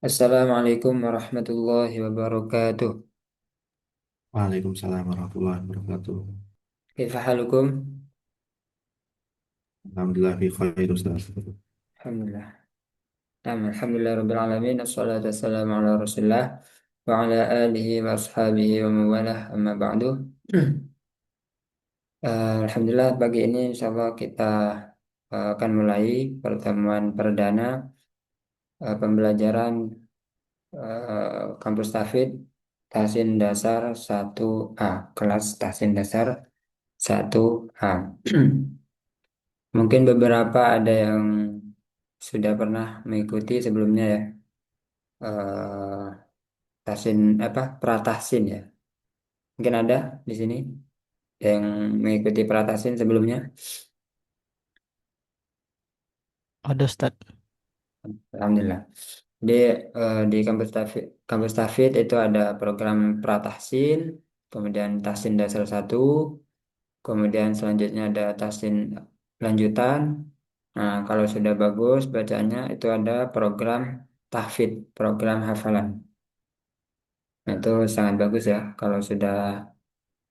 Assalamualaikum warahmatullahi wabarakatuh. Waalaikumsalam warahmatullahi wabarakatuh. Kaifa halukum? Alhamdulillah fi khair Ustaz. Alhamdulillah. Alhamdulillah rabbil alamin. Assalatu wassalamu ala Rasulillah wa ala alihi wa ashabihi wa mawalah amma ba'du. Alhamdulillah pagi ini insyaallah kita akan mulai pertemuan perdana pembelajaran kampus Tauhid Tahsin Dasar 1A, kelas Tahsin Dasar 1A. Mungkin beberapa ada yang sudah pernah mengikuti sebelumnya ya, eh tahsin apa pratahsin ya. Mungkin ada di sini yang mengikuti pratahsin sebelumnya. Ada Ustaz. Alhamdulillah. Di kampus Tafid itu ada program pratahsin, kemudian tahsin dasar satu, kemudian selanjutnya ada tahsin lanjutan. Nah, kalau sudah bagus bacaannya itu ada program tahfidz, program hafalan. Nah, itu sangat bagus ya. Kalau sudah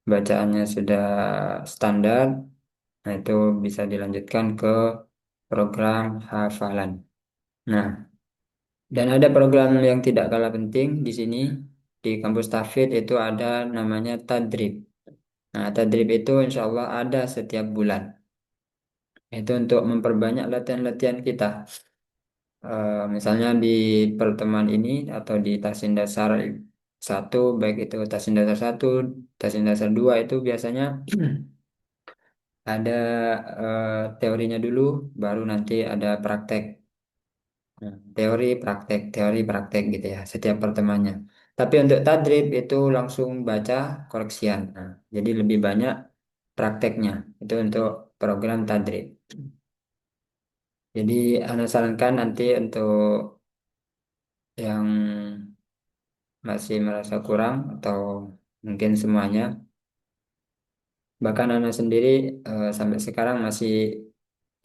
bacaannya sudah standar, nah itu bisa dilanjutkan ke program hafalan. Nah, dan ada program yang tidak kalah penting di sini di kampus Tafid itu ada namanya tadrib. Nah, tadrib itu insya Allah ada setiap bulan. Itu untuk memperbanyak latihan-latihan kita. Misalnya di pertemuan ini atau di Tahsin Dasar satu, baik itu Tahsin Dasar satu, Tahsin Dasar dua itu biasanya ada teorinya dulu, baru nanti ada praktek. Nah, teori praktek gitu ya, setiap pertemuannya. Tapi untuk tadrib itu langsung baca koreksian. Nah, jadi lebih banyak prakteknya. Itu untuk program tadrib. Jadi Anda sarankan nanti untuk yang masih merasa kurang atau mungkin semuanya, bahkan Anda sendiri sampai sekarang masih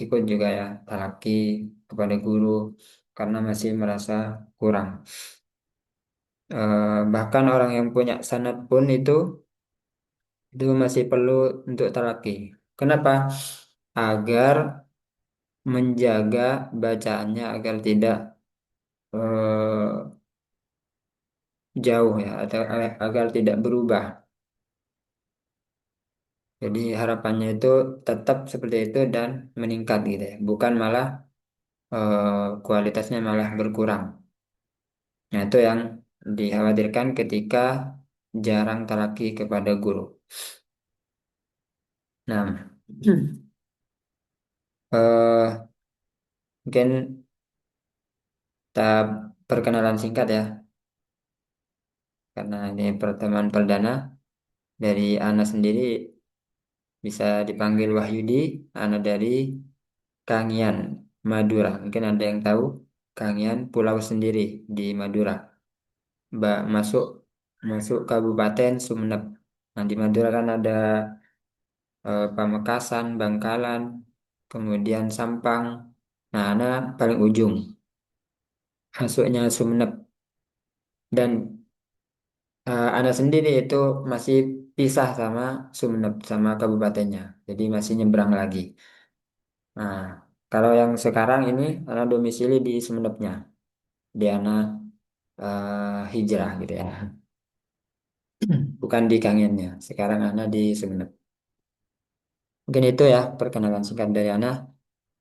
ikut juga ya talaki kepada guru karena masih merasa kurang. Bahkan orang yang punya sanad pun itu masih perlu untuk talaki. Kenapa? Agar menjaga bacaannya agar tidak jauh ya atau agar tidak berubah. Jadi harapannya itu tetap seperti itu dan meningkat gitu ya, bukan malah kualitasnya malah berkurang. Nah, itu yang dikhawatirkan ketika jarang talaki kepada guru. Nah, eh, mungkin tahap perkenalan singkat ya, karena ini pertemuan perdana dari Ana sendiri bisa dipanggil Wahyudi, Ana dari Kangian, Madura. Mungkin ada yang tahu Kangian pulau sendiri di Madura. Masuk masuk Kabupaten Sumeneb. Nah, di Madura kan ada Pamekasan, Bangkalan, kemudian Sampang. Nah, Ana paling ujung masuknya Sumeneb dan Ana sendiri itu masih pisah sama Sumeneb sama kabupatennya. Jadi masih nyebrang lagi. Nah, kalau yang sekarang ini Ana domisili di Sumenebnya. Di Ana hijrah gitu ya. Bukan di Kangennya. Sekarang Ana di Sumeneb. Mungkin itu ya perkenalan singkat dari Ana.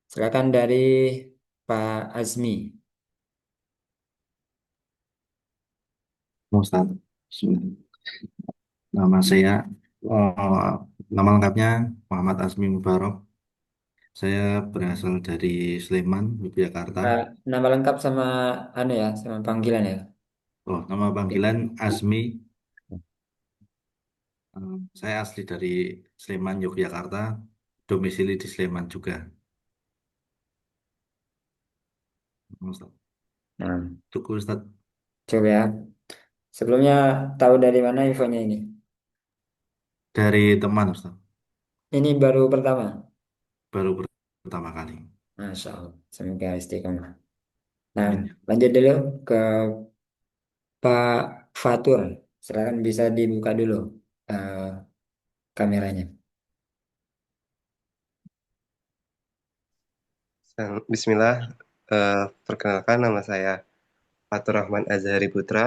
Silakan dari Pak Azmi. Ustaz. Bismillah. Nama saya, eh, nama lengkapnya Muhammad Azmi Mubarok. Saya berasal dari Sleman, Yogyakarta. Nama lengkap sama anu ya, sama panggilan ya. Oh, nama panggilan Azmi. Saya asli dari Sleman, Yogyakarta. Domisili di Sleman juga. Ustaz. Nah, Tuku Ustaz. coba ya. Sebelumnya tahu dari mana infonya ini? Dari teman Ustaz. Ini baru pertama. Baru pertama kali. Masya Allah. Semoga istiqomah. Nah, Amin. lanjut dulu ke Pak Fatur. Silakan bisa dibuka dulu eh, kameranya. Bismillah, perkenalkan nama saya Fatur Rahman Azhari Putra.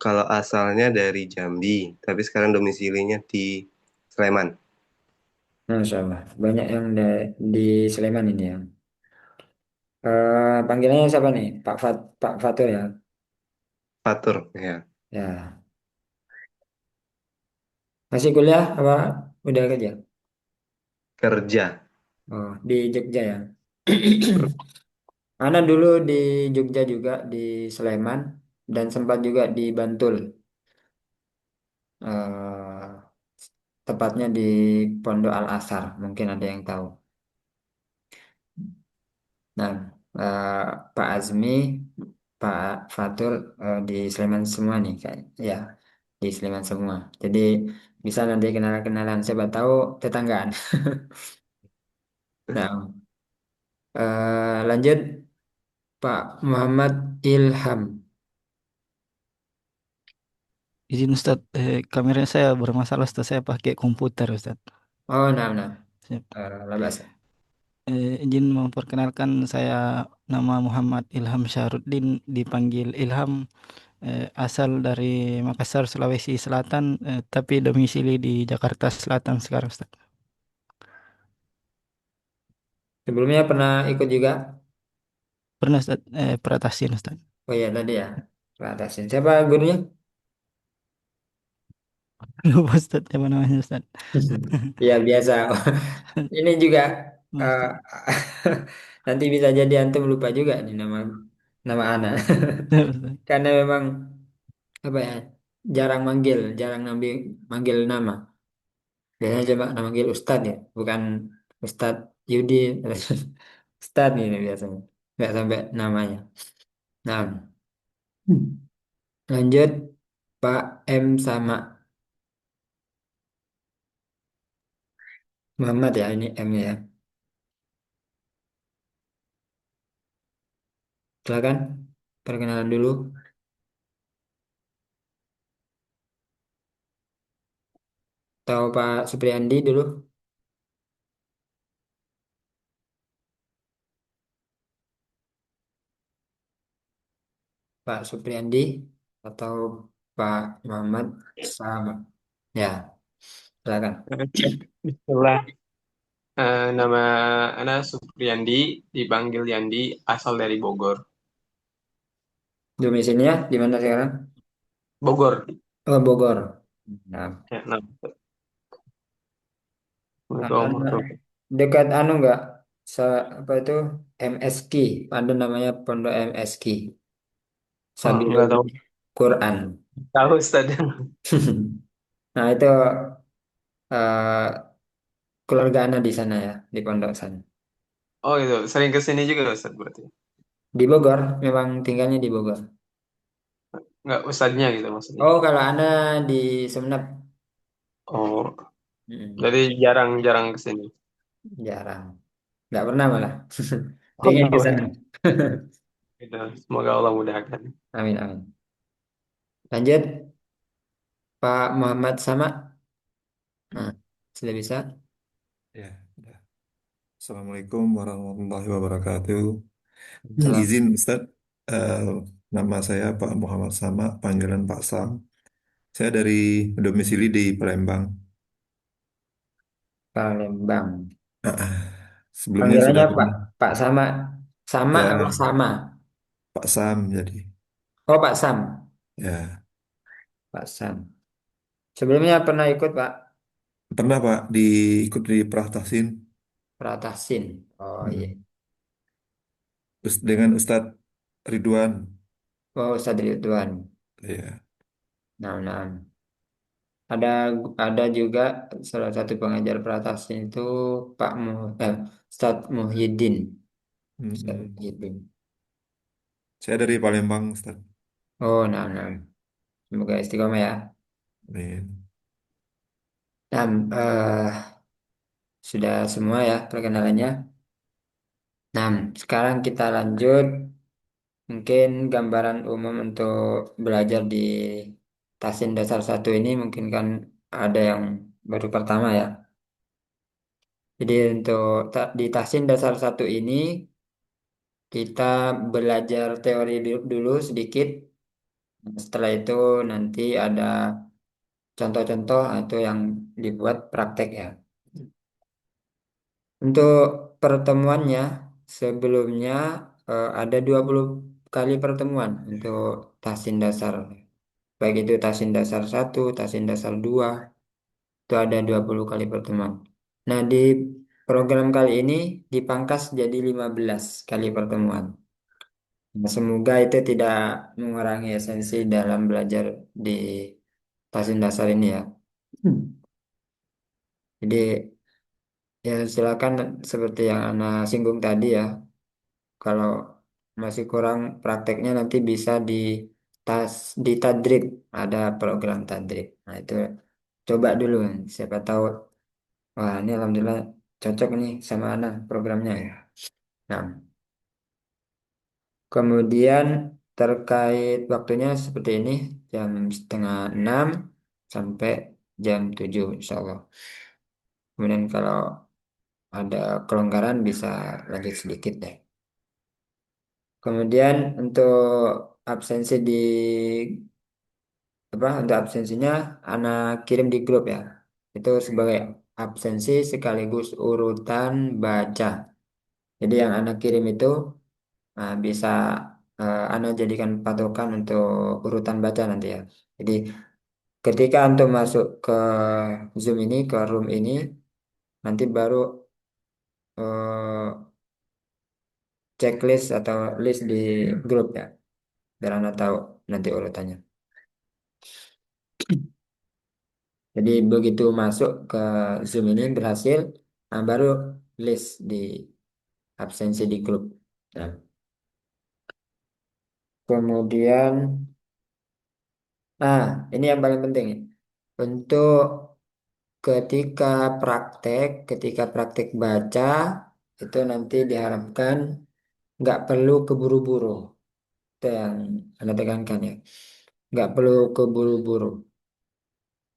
Kalau asalnya dari Jambi, tapi sekarang domisilinya di Sleman. Masya Allah. Banyak yang di Sleman ini ya. Panggilannya siapa nih? Pak Fatur ya. Fatur, ya, Ya. Masih kuliah apa udah kerja? kerja. Oh, di Jogja ya. Ana dulu di Jogja juga di Sleman dan sempat juga di Bantul. eh Tepatnya di Pondok Al Asar. Mungkin ada yang tahu. Nah, eh, Pak Azmi, Pak Fatur di Sleman semua nih, kayak ya di Sleman semua. Jadi bisa nanti kenalan-kenalan. Siapa tahu tetanggaan. Nah, lanjut Pak Muhammad Ilham. Izin Ustadz, kameranya saya bermasalah Ustadz, saya pakai komputer Ustadz. Oh, nah. Siap. Labas. Izin memperkenalkan saya nama Muhammad Ilham Syahruddin, dipanggil Ilham, asal dari Makassar, Sulawesi Selatan, tapi domisili di Jakarta Selatan sekarang Ustadz. Sebelumnya pernah ikut juga? Pernah Ustadz, Pratasin Ustadz. Oh iya tadi ya. Pak Atasin. Siapa gurunya? Lupa Ustadz, apa namanya Ustadz? Iya biasa. Ini juga eh, Ustadz. nanti bisa jadi antum lupa juga nih nama nama anak. Karena memang apa ya jarang manggil nama. Biasanya coba manggil Ustadz ya, bukan Ustadz Yudi, Ustadz ini biasanya. Nggak sampai namanya. Nah, lanjut Pak M sama Muhammad ya ini M ya. Silakan perkenalan dulu. Tahu Pak Supriyandi dulu. Pak Supriyandi atau Pak Muhammad sama. Ya, silakan. Bismillah. Nama Ana Supriyandi, dipanggil Yandi, asal dari Bogor. Domisilinya di mana sekarang? Bogor. Oh, Bogor. Nah, Ya, nah, itu Anda dekat anu nggak? Apa itu MSQ? Ada namanya Pondok MSQ. nggak Sabilul tahu. Quran. Tahu Ustaz. Nah, itu eh, keluarga Anda di sana ya, di pondok sana. Oh itu, sering kesini juga Ustaz berarti. Di Bogor, memang tinggalnya di Bogor. Nggak Ustaznya gitu maksudnya. Oh, kalau Anda di Sumeneb, Oh, hmm, jadi jarang-jarang kesini. jarang. Nggak pernah malah. Oh, Pengen nggak ke sana. pernah. Gitu. Semoga Allah mudahkan. Amin, amin. Lanjut, Pak Muhammad Sama. Nah, sudah bisa. Ya, ya. Assalamualaikum warahmatullahi wabarakatuh. Salam Izin Ustadz, eh, nama saya Pak Muhammad Sama, panggilan Pak Sam. Saya dari domisili di Palembang. Palembang. Ah, ah. Sebelumnya Panggilannya sudah Pak. pernah, Pak Sama. Sama apa ya sama? Pak Sam jadi. Oh, Pak Sam. Ya, Pak Sam. Sebelumnya pernah ikut Pak pernah Pak diikut di Prahtasin. Pratasin. Oh iya. Hmm. Terus dengan Ustadz Ridwan. Oh, Ustadz Ridwan. Ya. Nah. Ada ada juga salah satu pengajar Pratasin itu Ustadz Muhyiddin. Ustadz Hmm. Muhyiddin. Saya dari Palembang Ustadz. Oh, nah. Semoga istiqomah ya. Amin. Nah, sudah semua ya perkenalannya. Nah, sekarang kita lanjut. mungkin gambaran umum untuk belajar di Tasin dasar satu ini mungkin kan ada yang baru pertama ya. Jadi untuk di Tasin dasar satu ini kita belajar teori dulu sedikit. Setelah itu nanti ada contoh-contoh atau yang dibuat praktek ya. Untuk pertemuannya sebelumnya ada 20 kali pertemuan untuk Tasin dasar. Baik itu Tasin dasar satu, Tasin dasar 2, itu ada 20 kali pertemuan. Nah, di program kali ini dipangkas jadi 15 kali pertemuan. Nah, semoga itu tidak mengurangi esensi dalam belajar di Tasin dasar ini ya. Jadi ya silakan seperti yang Ana singgung tadi ya. Kalau masih kurang prakteknya nanti bisa di tadrib, ada program tadrib. Nah, itu coba dulu. Siapa tahu wah ini alhamdulillah cocok nih sama Ana programnya ya. Nah, kemudian terkait waktunya seperti ini jam 5:30 sampai jam 7 insya Allah. Kemudian kalau ada kelonggaran bisa lanjut sedikit deh. Kemudian untuk absensi di apa untuk absensinya anak kirim di grup ya. Itu sebagai absensi sekaligus urutan baca. Jadi yang anak kirim itu bisa anak jadikan patokan untuk urutan baca nanti ya. Jadi ketika untuk masuk ke Zoom ini ke room ini nanti baru eh, checklist atau list di grup ya. Biar anak tahu nanti urutannya. Jadi begitu masuk ke Zoom ini berhasil, baru list di absensi di grup. Nah, kemudian, ini yang paling penting ya. Untuk ketika praktek baca itu nanti diharapkan nggak perlu keburu-buru. Itu yang Anda tekankan ya. Nggak perlu keburu-buru.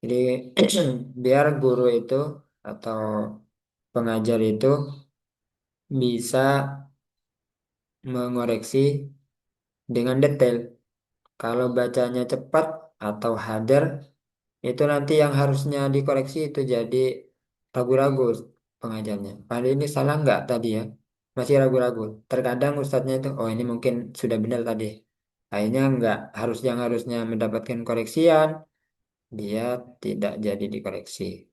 Jadi biar guru itu atau pengajar itu bisa mengoreksi dengan detail. Kalau bacanya cepat atau hadar, itu nanti yang harusnya dikoreksi itu jadi ragu-ragu pengajarnya. Padahal ini salah nggak tadi ya? Masih ragu-ragu. Terkadang ustadznya itu, oh ini mungkin sudah benar tadi. Akhirnya nggak yang harusnya mendapatkan koreksian, dia tidak jadi dikoreksi.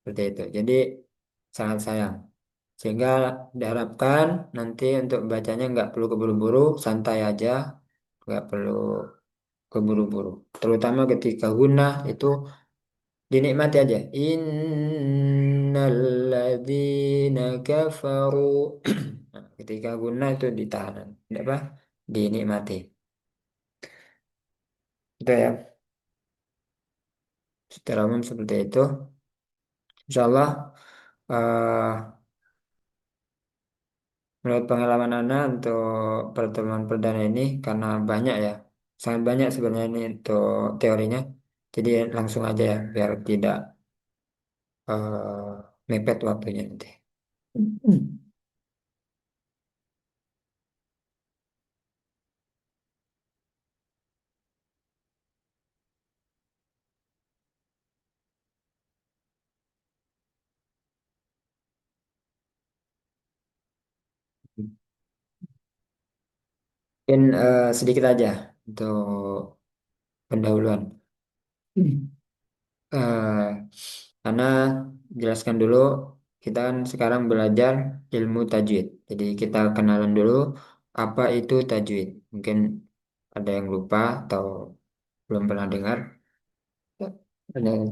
Seperti itu. Jadi sangat sayang. Sehingga diharapkan nanti untuk bacanya nggak perlu keburu-buru, santai aja, nggak perlu keburu-buru. Terutama ketika guna itu dinikmati aja. Innalladzina kafaru. Nah, ketika guna itu ditahan. Tidak apa? Dinikmati. Itu ya. Secara umum seperti itu. Insya Allah, menurut pengalaman Anda untuk pertemuan perdana ini, karena banyak ya, sangat banyak sebenarnya ini untuk teorinya. Jadi langsung aja ya, biar tidak mepet waktunya nanti. Mungkin sedikit aja untuk pendahuluan. Eh, karena jelaskan dulu, kita kan sekarang belajar ilmu tajwid. Jadi kita kenalan dulu apa itu tajwid. Mungkin ada yang lupa atau belum pernah dengar. Ada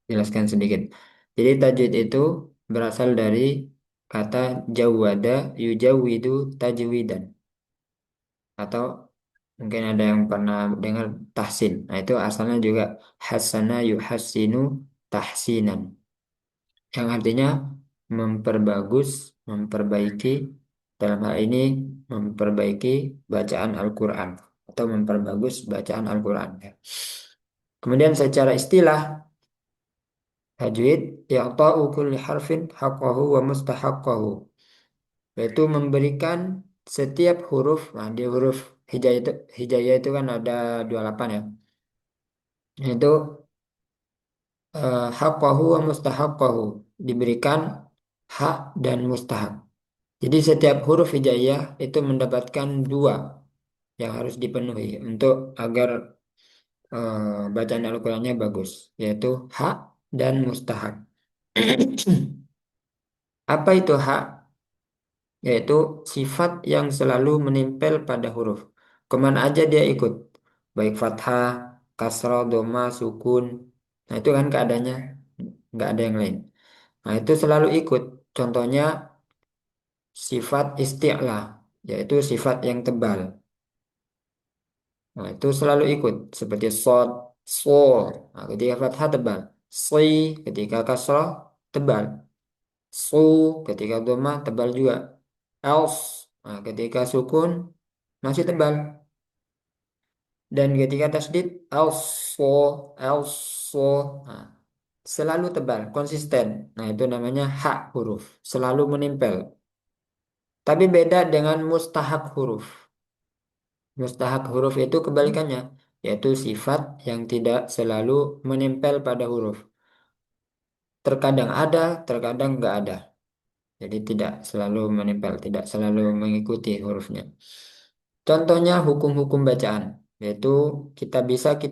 jelaskan sedikit. Jadi tajwid itu berasal dari kata jawada yujawidu tajwidan. Atau mungkin ada yang pernah dengar tahsin. Nah, itu asalnya juga hasana yuhassinu tahsinan. Yang artinya memperbagus, memperbaiki Dalam hal ini memperbaiki bacaan Al-Quran atau memperbagus bacaan Al-Quran. Ya. Kemudian secara istilah tajwid i'ta'u kulli harfin haqqahu wa mustahaqqahu, yaitu memberikan setiap huruf. Nah, di huruf hijaiyah itu kan ada 28 ya. Itu haqqahu wa mustahaqqahu, diberikan hak dan mustahak. Jadi setiap huruf hijaiyah itu mendapatkan dua yang harus dipenuhi untuk agar bacaan Al-Qur'annya bagus, yaitu hak dan mustahak. Apa itu hak? Yaitu sifat yang selalu menempel pada huruf. Kemana aja dia ikut, baik fathah, kasrah, doma, sukun. Nah itu kan keadaannya nggak ada yang lain. Nah itu selalu ikut. Contohnya sifat isti'la, yaitu sifat yang tebal. Nah itu selalu ikut. Seperti sod, so. Nah, ketika fathah tebal. Si ketika kasrah tebal. Su ketika doma tebal juga. Else nah, ketika sukun masih tebal. Dan ketika tasdid also, also, nah, selalu tebal, konsisten. Nah, itu namanya hak huruf, selalu menempel. Tapi beda dengan mustahak huruf. Mustahak huruf itu kebalikannya, yaitu sifat yang tidak selalu menempel pada huruf. Terkadang ada, terkadang nggak ada. Jadi tidak selalu menempel, tidak selalu mengikuti hurufnya. Contohnya hukum-hukum bacaan, yaitu kita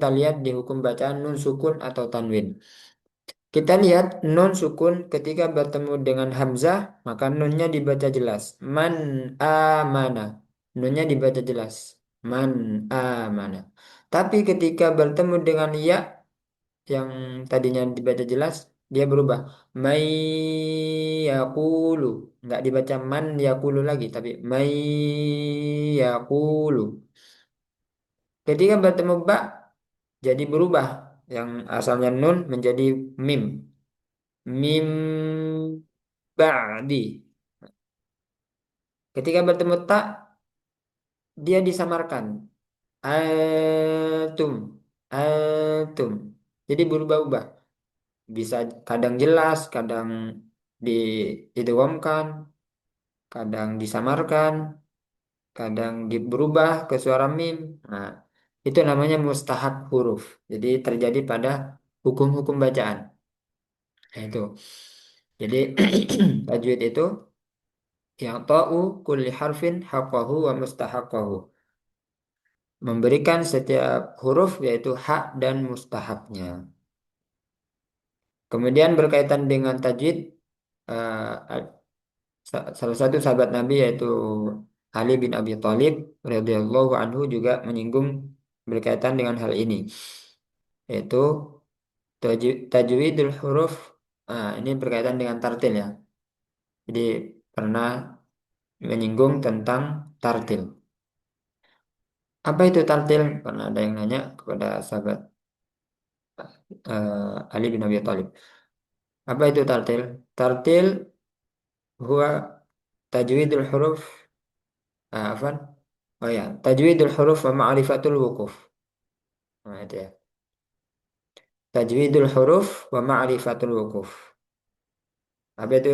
lihat di hukum bacaan nun sukun atau tanwin. Kita lihat nun sukun ketika bertemu dengan hamzah, maka nunnya dibaca jelas. Man amana. Nunnya dibaca jelas. Man amana. Tapi ketika bertemu dengan ya yang tadinya dibaca jelas, dia berubah. May yaqulu. Nggak dibaca man yaqulu lagi, tapi may yaqulu. Ketika bertemu ba, jadi berubah. Yang asalnya nun menjadi mim. Mim ba'di. Ketika bertemu tak, dia disamarkan. Atum. Atum. Jadi berubah-ubah. Bisa kadang jelas, kadang di idghamkan, kadang disamarkan, kadang berubah ke suara mim. Nah, itu namanya mustahak huruf. Jadi terjadi pada hukum-hukum bacaan. Nah, itu. Jadi tajwid itu yang ta'u kulli harfin haqqahu wa mustahaqqahu. Memberikan setiap huruf yaitu hak dan mustahaknya. Kemudian berkaitan dengan tajwid, eh, salah satu sahabat Nabi yaitu Ali bin Abi Thalib radhiyallahu anhu juga menyinggung berkaitan dengan hal ini, yaitu tajwidul huruf. Ini berkaitan dengan tartil ya. Jadi pernah menyinggung tentang tartil. Apa itu tartil? Pernah ada yang nanya kepada sahabat Ali bin Abi Thalib. Apa itu tartil? Tartil huwa tajwidul huruf. Afan. Oh ya, tajwidul huruf wa ma'rifatul wuquf. Nah, itu ya. Tajwidul huruf wa ma'rifatul wuquf. Apa itu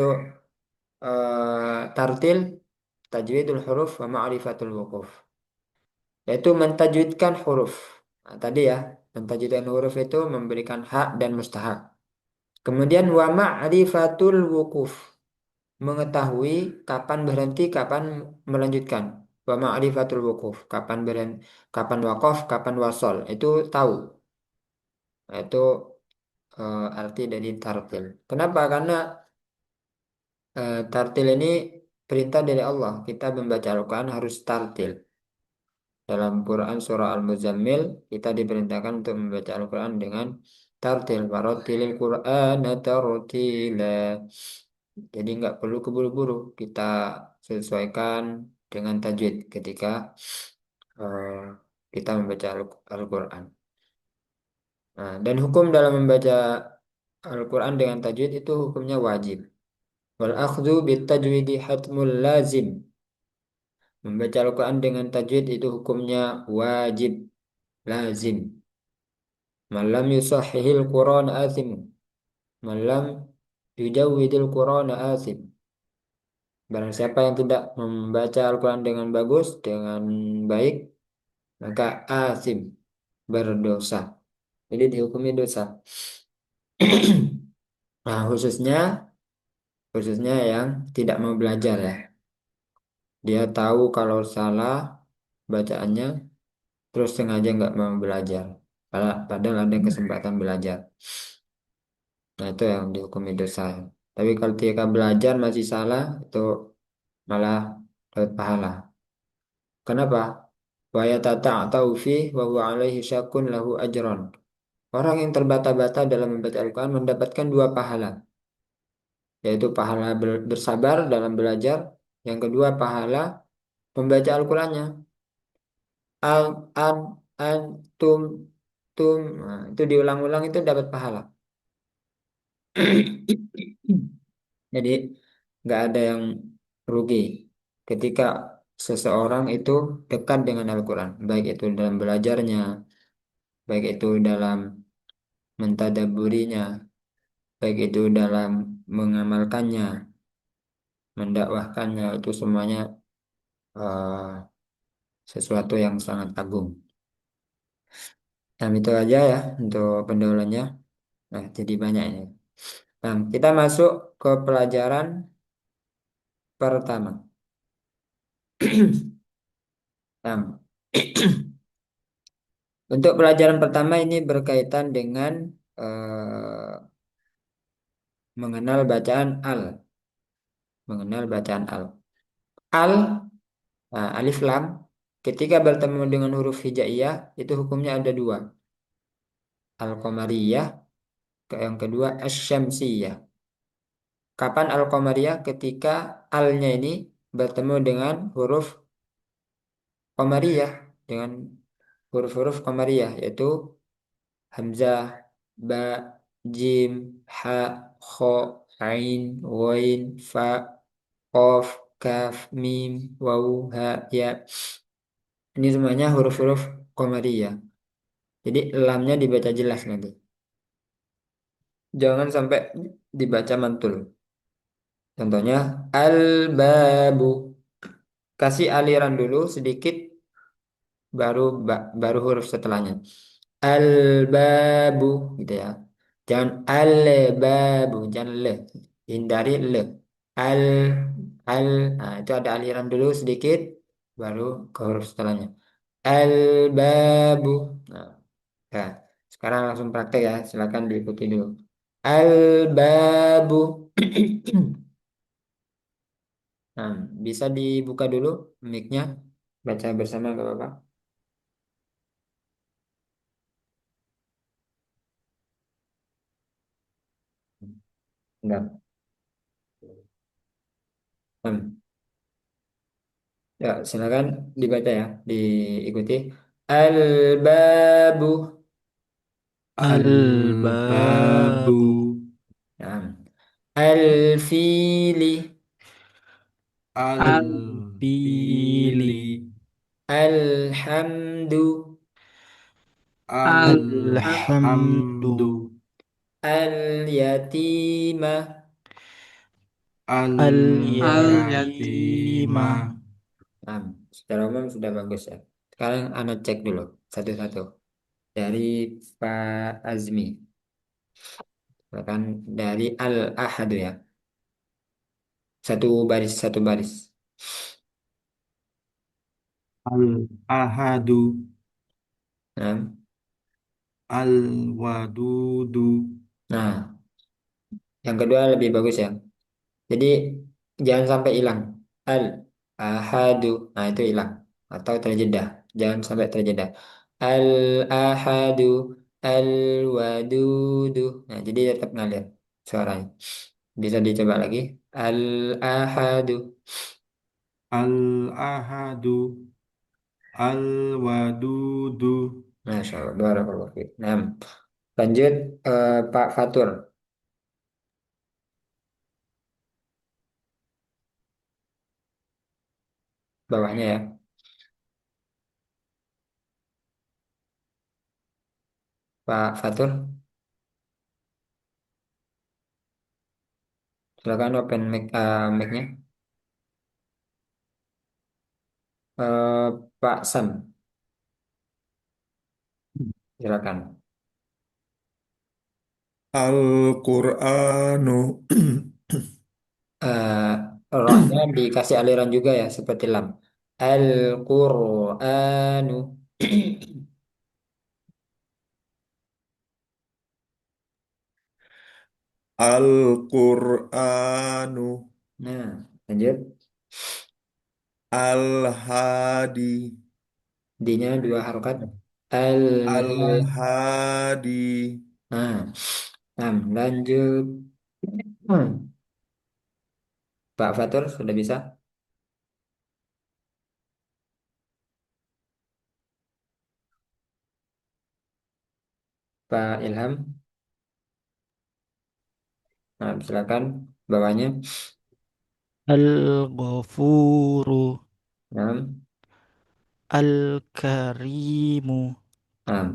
tartil? Tajwidul huruf wa ma'rifatul wuquf. Yaitu mentajwidkan huruf. Nah, tadi ya, mentajwidkan huruf itu memberikan hak dan mustahak. Kemudian wa ma'rifatul wuquf, mengetahui kapan berhenti, kapan melanjutkan. Wa ma'rifatul wuquf, kapan berhenti, kapan waqaf, kapan wasol, itu tahu. Nah, itu arti dari tartil. Kenapa? Karena tartil ini perintah dari Allah. Kita membaca Al-Quran harus tartil. Dalam Quran surah Al-Muzammil kita diperintahkan untuk membaca Al-Quran dengan tartil. Warattilil Quran tartila. Jadi nggak perlu keburu-buru. Kita sesuaikan dengan tajwid ketika eh, kita membaca Al-Quran. Nah, dan hukum dalam membaca Al-Quran dengan tajwid itu hukumnya wajib. Wal akhdhu bit tajwidi hatmul lazim. Membaca Al-Quran dengan tajwid itu hukumnya wajib, lazim. Malam yusahhihil Quran asim. Malam yujawwidil Quran asim. Barang siapa yang tidak membaca Al-Quran dengan bagus, dengan baik, maka asim, berdosa. Jadi dihukumi dosa. Nah, khususnya yang tidak mau belajar ya. Dia tahu kalau salah bacaannya, terus sengaja nggak mau belajar. Padahal ada kesempatan belajar. Nah, itu yang dihukumi dosa. Tapi kalau ketika belajar masih salah, itu malah dapat pahala. Kenapa? Wa yatata'ta'u fi wa huwa alaihi syakun lahu ajron. Orang yang terbata-bata dalam membaca Al-Quran mendapatkan dua pahala, yaitu pahala bersabar dalam belajar, yang kedua pahala membaca Al-Qurannya. Al, an, an, tum, tum. Nah, itu diulang-ulang itu dapat pahala. Jadi nggak ada yang rugi ketika seseorang itu dekat dengan Al-Quran, baik itu dalam belajarnya, baik itu dalam mentadaburinya, baik itu dalam mengamalkannya, mendakwahkannya, itu semuanya sesuatu yang sangat agung. Dan itu aja ya untuk pendahuluannya. Nah, jadi banyak ini. Nah, kita masuk ke pelajaran pertama. Nah, untuk pelajaran pertama ini berkaitan dengan eh, mengenal bacaan al, mengenal bacaan al. Al, alif lam, ketika bertemu dengan huruf hijaiyah itu hukumnya ada dua. Al-Qamariyah, yang kedua Asy-Syamsiyah. Kapan Al-Qamariyah? Ketika alnya ini bertemu dengan huruf Qamariyah, dengan huruf-huruf Qamariyah, yaitu Hamzah, Ba, Jim, Ha, Kho, Ain, Ghain, Fa, Qaf, Kaf, Mim, Waw, Ha, Ya. Ini semuanya huruf-huruf Qamariyah. Jadi lamnya dibaca jelas nanti. Jangan sampai dibaca mantul. Contohnya al-babu. Kasih aliran dulu sedikit baru baru huruf setelahnya. Al-babu gitu ya. Jangan al-babu, jangan le. Hindari le. Al al nah, itu ada aliran dulu sedikit baru ke huruf setelahnya. Al-babu. Nah, ya. Sekarang langsung praktek ya. Silakan diikuti dulu. Al-babu. Nah, bisa dibuka dulu mic-nya. Baca bersama gak apa-apa. Enggak. Ya, silakan dibaca ya, diikuti. Al-babu. Al-babu. Al-babu. Nah, al-fili. Al-fili. Al-fili. Alhamdu. Alhamdu. Alhamdu. Al-yatima. Al-yatima. Al-yatimah. Nah, secara umum sudah bagus ya. Sekarang anak cek dulu satu-satu. Dari Pak Azmi. Bahkan dari Al-Ahadu ya. Satu baris, satu baris. Al-ahadu. Nah, Al-wadudu. nah, yang kedua lebih bagus ya. Jadi jangan sampai hilang. Al ahadu. Nah, itu hilang atau terjeda. Jangan sampai terjeda. Al ahadu, al wadudu. Nah, jadi tetap ngalir suaranya. Bisa dicoba lagi. Al ahadu. Al-ahadu. Al-wadudu. Masya Allah. Barakallahu fiik. Nah, lanjut Pak Fatur. bawahnya ya. Pak Fatur, silakan open mic-nya. Eh, Pak Sam, silakan. Al-Qur'anu Roknya dikasih aliran juga ya, seperti lam. Al-Qur'anu. Al-Qur'anu Nah, lanjut. Al-Hadi D-nya dua harokat. Al. Al-Hadi Nah, lanjut. Hmm. Pak Fatur sudah bisa. Pak Ilham, nah, silakan bawahnya. Al-Ghafuru, Nah, Al-Karimu, nah,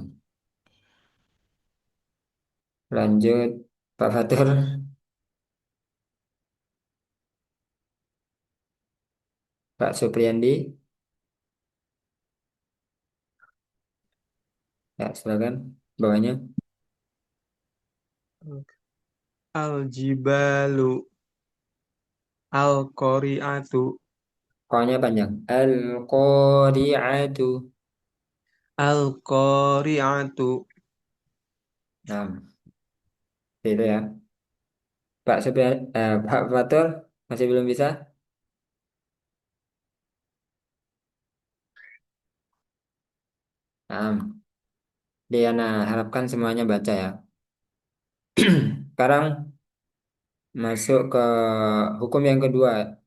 lanjut Pak Fatur, Pak Supriyandi, ya silakan bawahnya. Al-Jibalu, Al-Qari'atu, Pokoknya panjang. Al-Qari'atu. Al-Qari'atu, Nah, itu ya. Pak Fatur masih belum bisa. Nah, Diana harapkan semuanya baca ya. Sekarang masuk ke hukum yang kedua,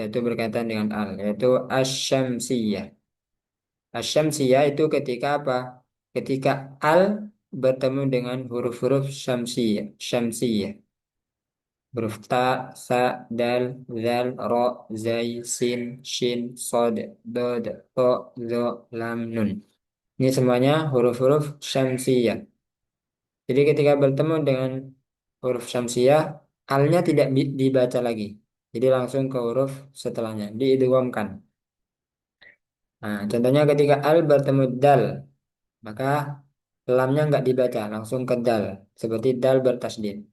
yaitu berkaitan dengan al, yaitu asyamsiyah. Asyamsiyah itu ketika apa? Ketika al bertemu dengan huruf-huruf syamsiyah. Syamsiyah. Huruf ta, sa, dal, zal, ro, zai, sin, shin, sod, dod, to, zo, lam, nun. Ini semuanya huruf-huruf syamsiyah. Jadi ketika bertemu dengan huruf syamsiyah, alnya tidak dibaca lagi. Jadi langsung ke huruf setelahnya, diidghamkan. Nah, contohnya ketika al bertemu dal, maka lamnya nggak dibaca, langsung ke dal. Seperti dal bertasdid.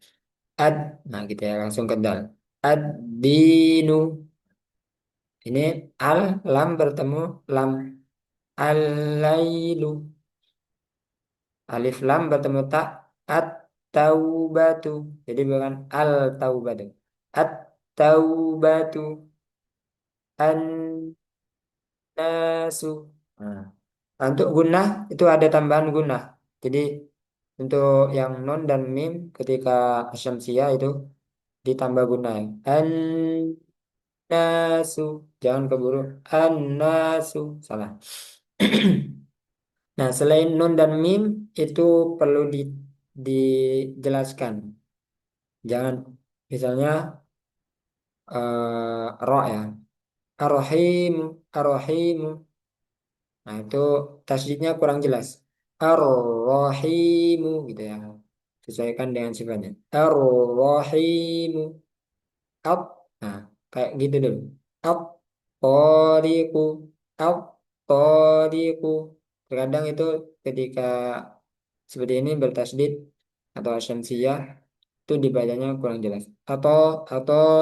Ad, nah gitu ya, langsung ke dal. Ad-dinu. Ini al, lam bertemu lam. Al-lailu. Alif lam bertemu tak. At-taubatu. Jadi bukan al-taubatu. At-taubatu. An-nasu. Nah, untuk gunnah itu ada tambahan gunnah. Jadi untuk yang non dan mim ketika asyamsiyah itu ditambah gunnah. An-nasu. Jangan keburu. An-nasu. Salah. Nah, selain nun dan mim itu perlu dijelaskan. Jangan misalnya ro ya. Ar-Rahim, Ar-Rahim. Nah, itu tasdidnya kurang jelas. Ar-Rahimu gitu ya. Sesuaikan dengan sifatnya. Ar-Rahimu. Up. Nah, kayak gitu dulu. Up. Tariku. Up. Tariku. Terkadang itu ketika seperti ini bertasdid atau asyamsiyah itu dibacanya kurang jelas. Atau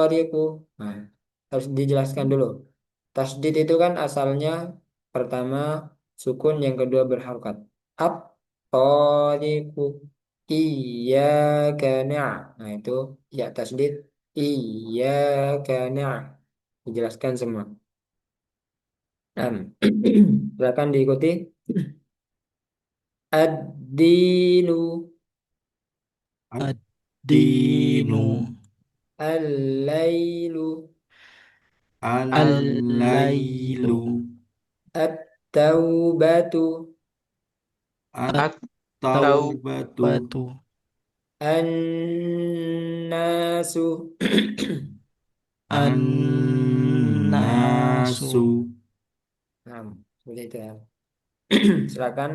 riku. Nah, harus dijelaskan dulu. Tasdid itu kan asalnya pertama sukun, yang kedua berharokat. At tariku. Iya kana. Nah, itu ya tasdid. Iya kana. Dijelaskan semua. Nah, silakan diikuti. Ad-dinu. Ad-Dinu, Al-lailu. Al-Lailu, Al-lailu At-taubatu. At-taubatu At-Taubatu, An-nasu. An-Nasu, An-nasu Seperti itu ya. Silakan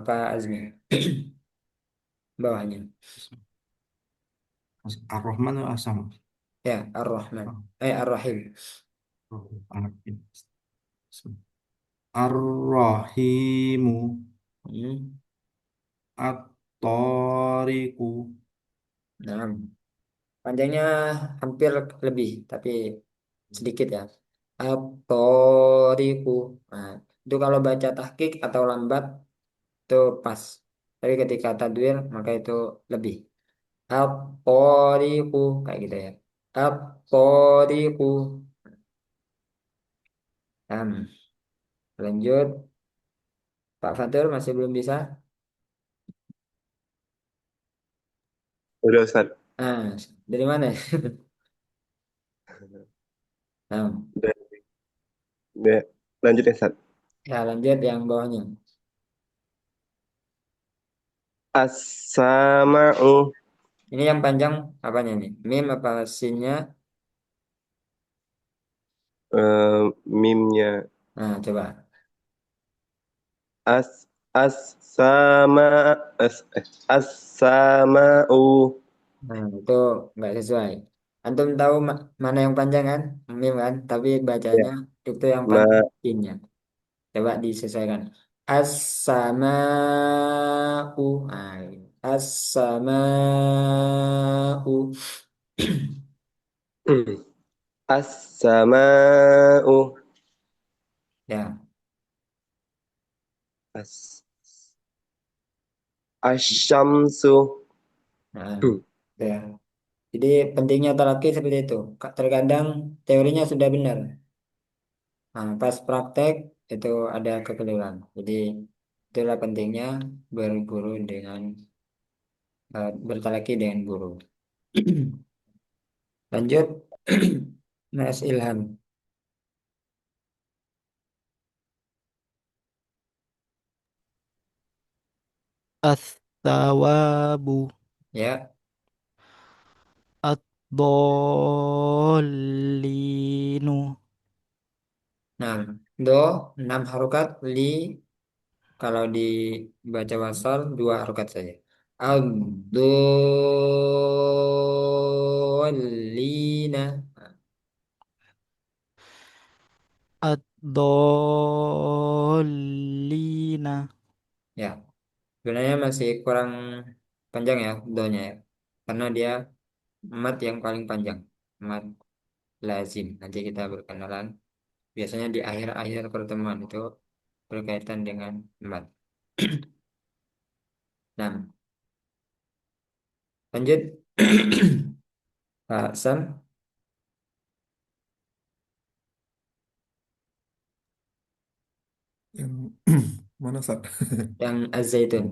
Pak Azmi. Bawahnya. Ar-Rahman atau Asam? Ya, Ar-Rahman. Oh, Ar-Rahim. Ar-Rahim. Ar-Rahimu. Hmm. At-Tariku. Nah, panjangnya hampir lebih, tapi sedikit ya. At-Tariku. Nah, itu kalau baca tahqiq atau lambat itu pas. Tapi ketika tadwir maka itu lebih. At-Tariku kayak gitu ya. At-Tariku. Nah, lanjut. Pak Fatur masih belum bisa. Udah Ustaz. Nah, dari mana? Nah, Udah, udah. Lanjut ya Ustaz. ya lanjut yang bawahnya. As-sama'u. Ini yang panjang apanya nih? Mim apa sinnya? Mimnya. Nah, coba. As-sama as-sama'u. Nah, itu nggak sesuai. Antum tahu mana yang panjang kan? Mim kan? Tapi Ya, bacanya itu yang ma panjang sinnya. Coba disesuaikan. As-sama'u. Nah, ini. As-sama'u. as-sama'u. Ya. As Asyamsu. Nah, ya. Jadi pentingnya talaki seperti itu. Terkadang teorinya sudah benar. Nah, pas praktek itu ada kekeliruan. Jadi itulah pentingnya berguru dengan bertalaki dengan guru. Lanjut, Mas Ilham. As-sawabu Ya, ad-dallinu. nah, do 6 harokat, li kalau dibaca wasal 2 harokat saja. Ad-dallina. Ad-dallina. Ya, sebenarnya masih kurang panjang ya donya ya. Karena dia mat yang paling panjang. Mat lazim. Nanti kita berkenalan. Biasanya di akhir-akhir pertemuan itu berkaitan dengan mat. Nah, lanjut. Pak Sam Yang mana Ustaz? yang Az-Zaitun.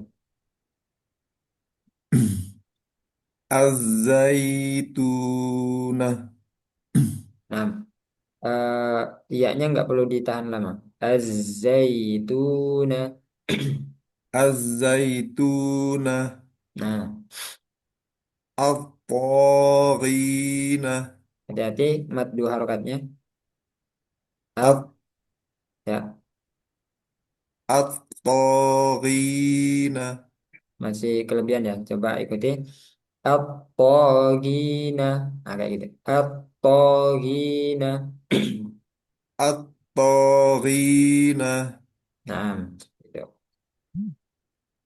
Az-Zaitunah. Nah, iyanya nggak perlu ditahan lama. Az-Zaituna. Az-Zaitunah. Nah, At-Taghinah. hati-hati mat 2 harokatnya. At- At, ya, At-Taghinah. masih kelebihan ya. Coba ikuti. At-Tagina. Nah, kayak gitu. At-Tagina. At-Taghinah. Nah, gitu.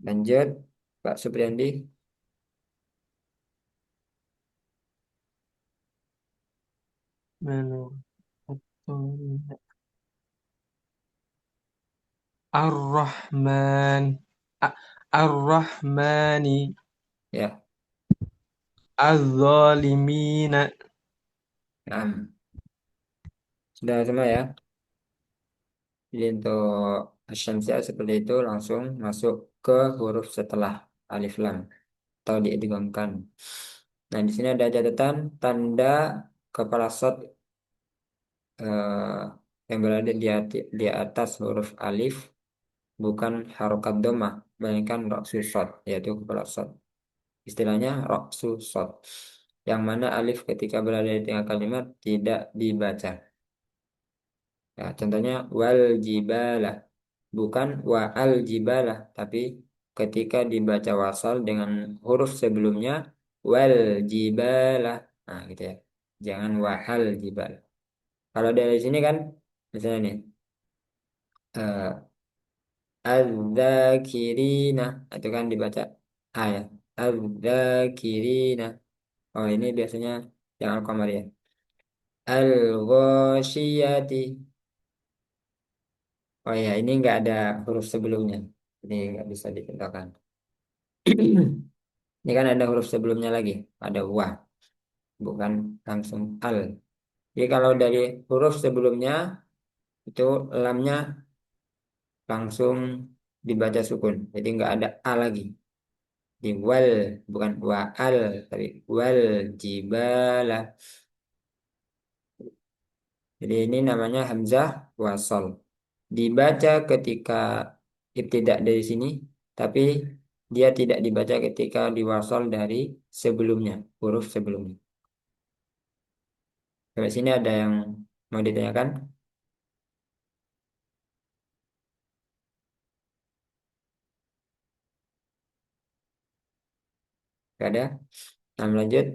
Lanjut, Pak Supriyandi. Mana? Ar-Rahman. A- Ar-Rahmani. Ya, Az-Zalimina. nah, sudah semua ya. Jadi untuk Asyamsiah seperti itu langsung masuk ke huruf setelah alif lam atau diidghamkan. Nah, di sini ada catatan tanda kepala shad eh, yang berada di atas huruf alif bukan harokat domah, melainkan roksu shad, yaitu kepala shad. Istilahnya roksu shad, yang mana alif ketika berada di tengah kalimat tidak dibaca. Ya, contohnya wal jibalah, bukan wa al jibalah, tapi ketika dibaca wasal dengan huruf sebelumnya wal jibalah, nah gitu ya, jangan wa al jibalah. Kalau dari sini kan misalnya nih al-dzakirina, itu kan dibaca a ya, al-dzakirina. Oh ini biasanya yang al-qamar ya, al-ghasyiyati. Oh ya, ini nggak ada huruf sebelumnya. Ini nggak bisa ditentukan. Ini kan ada huruf sebelumnya lagi. Ada wa, bukan langsung al. Jadi kalau dari huruf sebelumnya, itu lamnya langsung dibaca sukun. Jadi nggak ada a lagi. Di wal, bukan wa al, tapi wal jibala. Jadi ini namanya hamzah wasol. Dibaca ketika ibtidak dari sini, tapi dia tidak dibaca ketika diwasal dari sebelumnya, huruf sebelumnya. Sampai sini ada yang mau ditanyakan? Gak ada? Nah, lanjut.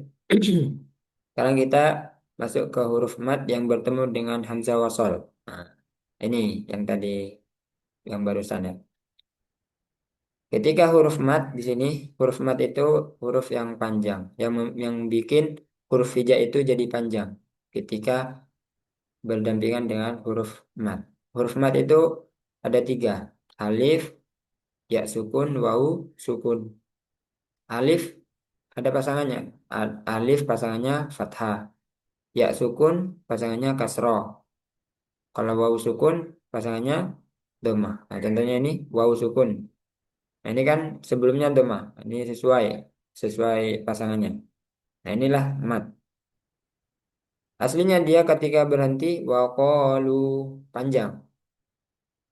Sekarang kita masuk ke huruf mat yang bertemu dengan hamzah wasal. Nah, ini yang tadi, yang barusan ya. Ketika huruf mat di sini, huruf mat itu huruf yang panjang, yang bikin huruf hija itu jadi panjang. Ketika berdampingan dengan huruf mat. Huruf mat itu ada tiga. Alif, ya sukun, wau, sukun. Alif ada pasangannya. Alif pasangannya fathah. Ya sukun pasangannya kasroh. Kalau wau sukun pasangannya dhammah. Nah, contohnya ini wau sukun. Nah, ini kan sebelumnya dhammah. Ini sesuai pasangannya. Nah, inilah mat. Aslinya dia ketika berhenti waqalu panjang.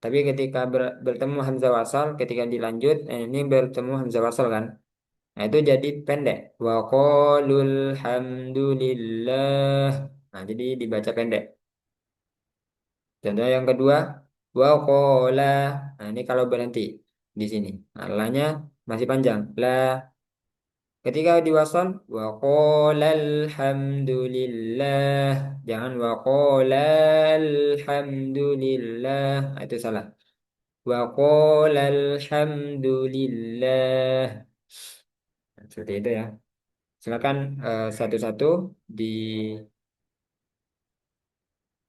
Tapi ketika bertemu hamzah wasal, ketika dilanjut, ini bertemu hamzah wasal kan. Nah, itu jadi pendek. Wa qalul hamdulillah. Nah, jadi dibaca pendek. Contoh yang kedua, wa qala. Nah, ini kalau berhenti di sini. Nah, lanya masih panjang. La. Ketika diwasal, wa qalal hamdulillah. Jangan wa qalal hamdulillah. Nah, itu salah. Wa qala alhamdulillah. Nah, seperti itu ya. Silakan satu-satu di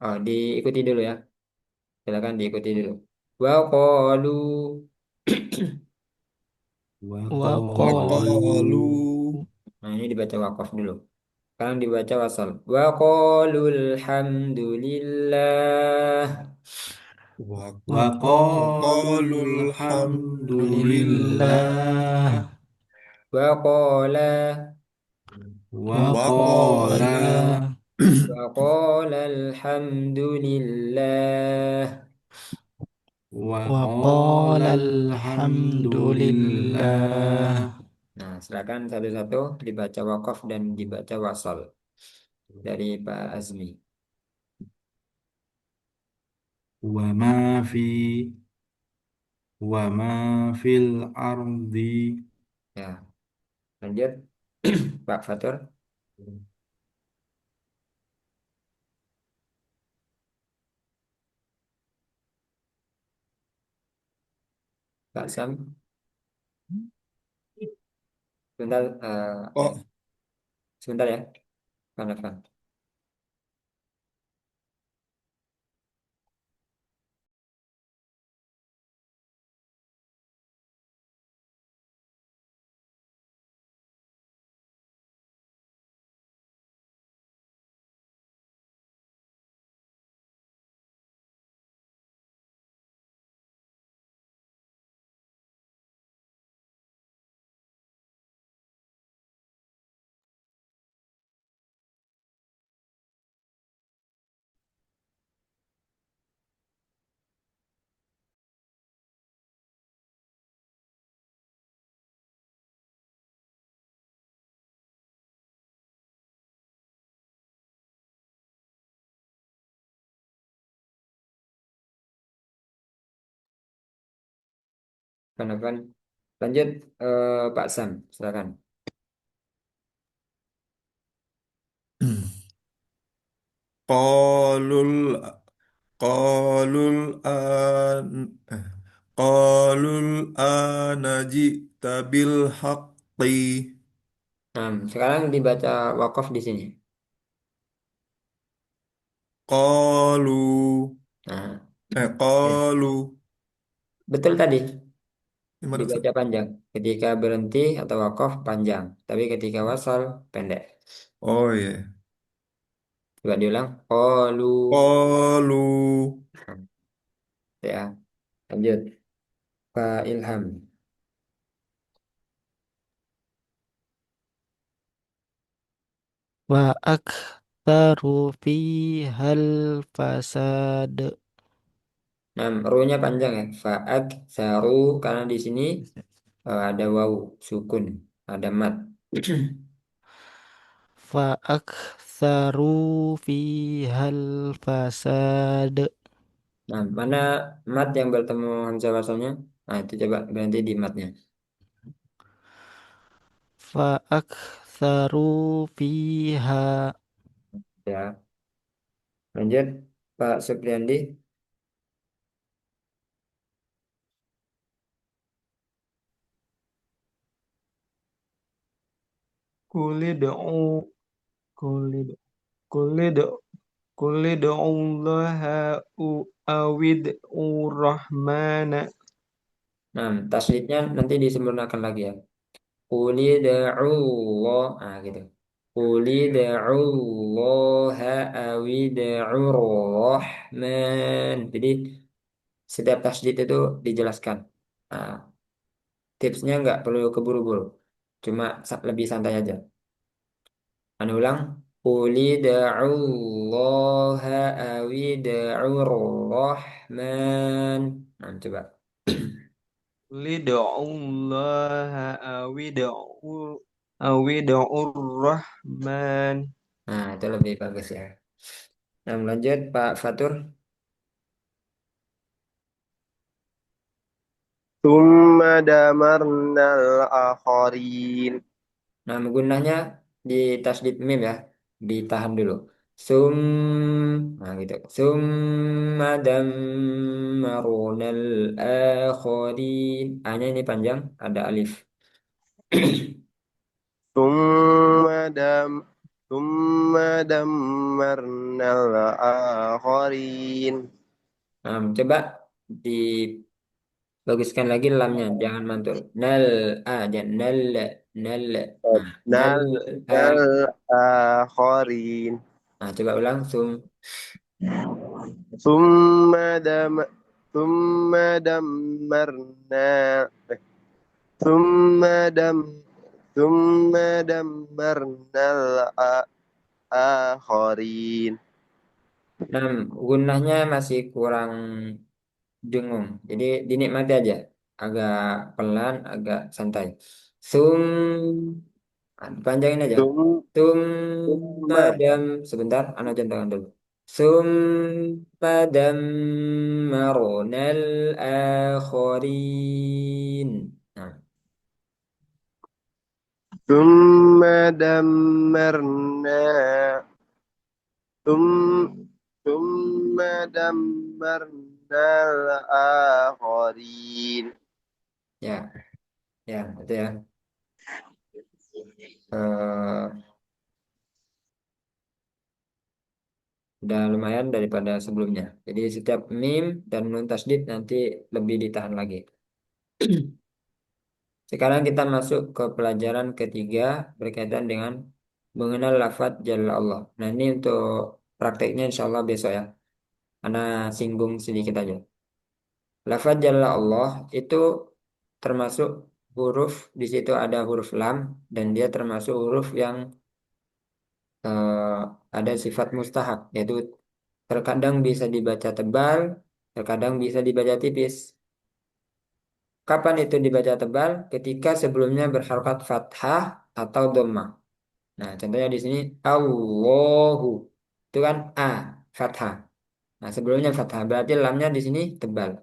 diikuti dulu ya. Silakan diikuti dulu. Wa qalu. Wa Wa qalu Waqalu Nah, ini dibaca waqaf dulu. Sekarang dibaca wasal. Wa qalu alhamdulillah. wa qalu waqalul alhamdulillah Alhamdulillah. Wa qala wa qala waqala wa qala alhamdulillah. wa Wa qala qala alhamdulillah alhamdulillah. Nah, silakan satu-satu dibaca waqaf dan dibaca wasal dari Pak Azmi. wa ma fi wa ma fil ardi Ya, lanjut Pak Fatur, Pak Sam. Sebentar, oh sebentar ya, Pak Novan. Afan. Lanjut Pak Sam, silakan. Qalul qalul an eh, qalul anaji tabil haqqi. Nah, sekarang dibaca wakaf di sini. Qalu Nah, ya. qalu Betul tadi gimana Ustaz? dibaca panjang. Ketika berhenti atau wakaf panjang, tapi ketika wasal pendek. Oh iya. Coba diulang. Qalu. Qalu Nah, ya, lanjut. Pak Ilham. Wa aktsaru fihal fasad. Nah, ru-nya panjang ya. Fa'ak saru karena di sini ada wawu, sukun, ada mat. Fa aktsaru fihal fasad. Nah, mana mat yang bertemu hamzah wasalnya? Nah, itu coba berhenti di matnya. Fa aktsaru fiha. Ya, lanjut Pak Supriyandi. Kulid'u kulid kulid kulid'ullaha awid'u rahmana. Nah, tasydidnya nanti disempurnakan lagi ya. Quli da'ullah. Nah, gitu. Quli da'ullaha awi da'ur rahman. Jadi setiap tasydid itu dijelaskan. Nah, tipsnya nggak perlu keburu-buru. Cuma lebih santai aja. Anu ulang. Quli da'ullaha awi da'ur rahman. Nah, coba. Kulid'ullaha awid'u rahman. Nah, itu lebih bagus ya. Nah, lanjut Pak Fatur. Tsumma damarnal akharin. Nah, menggunanya di tasdid mim ya. Ditahan dulu. Sum, nah gitu. Madam marunal akhirin. A-nya ini panjang, ada alif. Tsumma dam Tsumma damarnal akharin. Nah, coba dibaguskan lagi lamnya, jangan mantul. Nal a, jangan nal, nal. Nah, nal Nal a. nal akharin. Nah, coba ulang. Tsumma dam Tsumma damarna Tsumma dam Tsumma damarnal akharin. Nah, gunanya masih kurang dengung. Jadi dinikmati aja. Agak pelan, agak santai. Sum, panjangin aja. Tsum Sum Tsumma madam. Sebentar, anak contohkan dulu. Sum madam maronal akhirin. Nah, Tsumma damarna Tsum Tsumma damarnal akharin. ya, ya, itu ya. Eh, udah lumayan daripada sebelumnya. Jadi setiap mim dan nun tasdid nanti lebih ditahan lagi. Sekarang kita masuk ke pelajaran ketiga berkaitan dengan mengenal lafadz Jalla Allah. Nah ini untuk prakteknya insya Allah besok ya. Karena singgung sedikit aja. Lafadz Jalla Allah itu termasuk huruf, di situ ada huruf lam dan dia termasuk huruf yang ada sifat mustahak, yaitu terkadang bisa dibaca tebal, terkadang bisa dibaca tipis. Kapan itu dibaca tebal? Ketika sebelumnya berharokat fathah atau dhammah. Nah, contohnya di sini Allahu. Itu kan A, fathah. Nah, sebelumnya fathah berarti lamnya di sini tebal.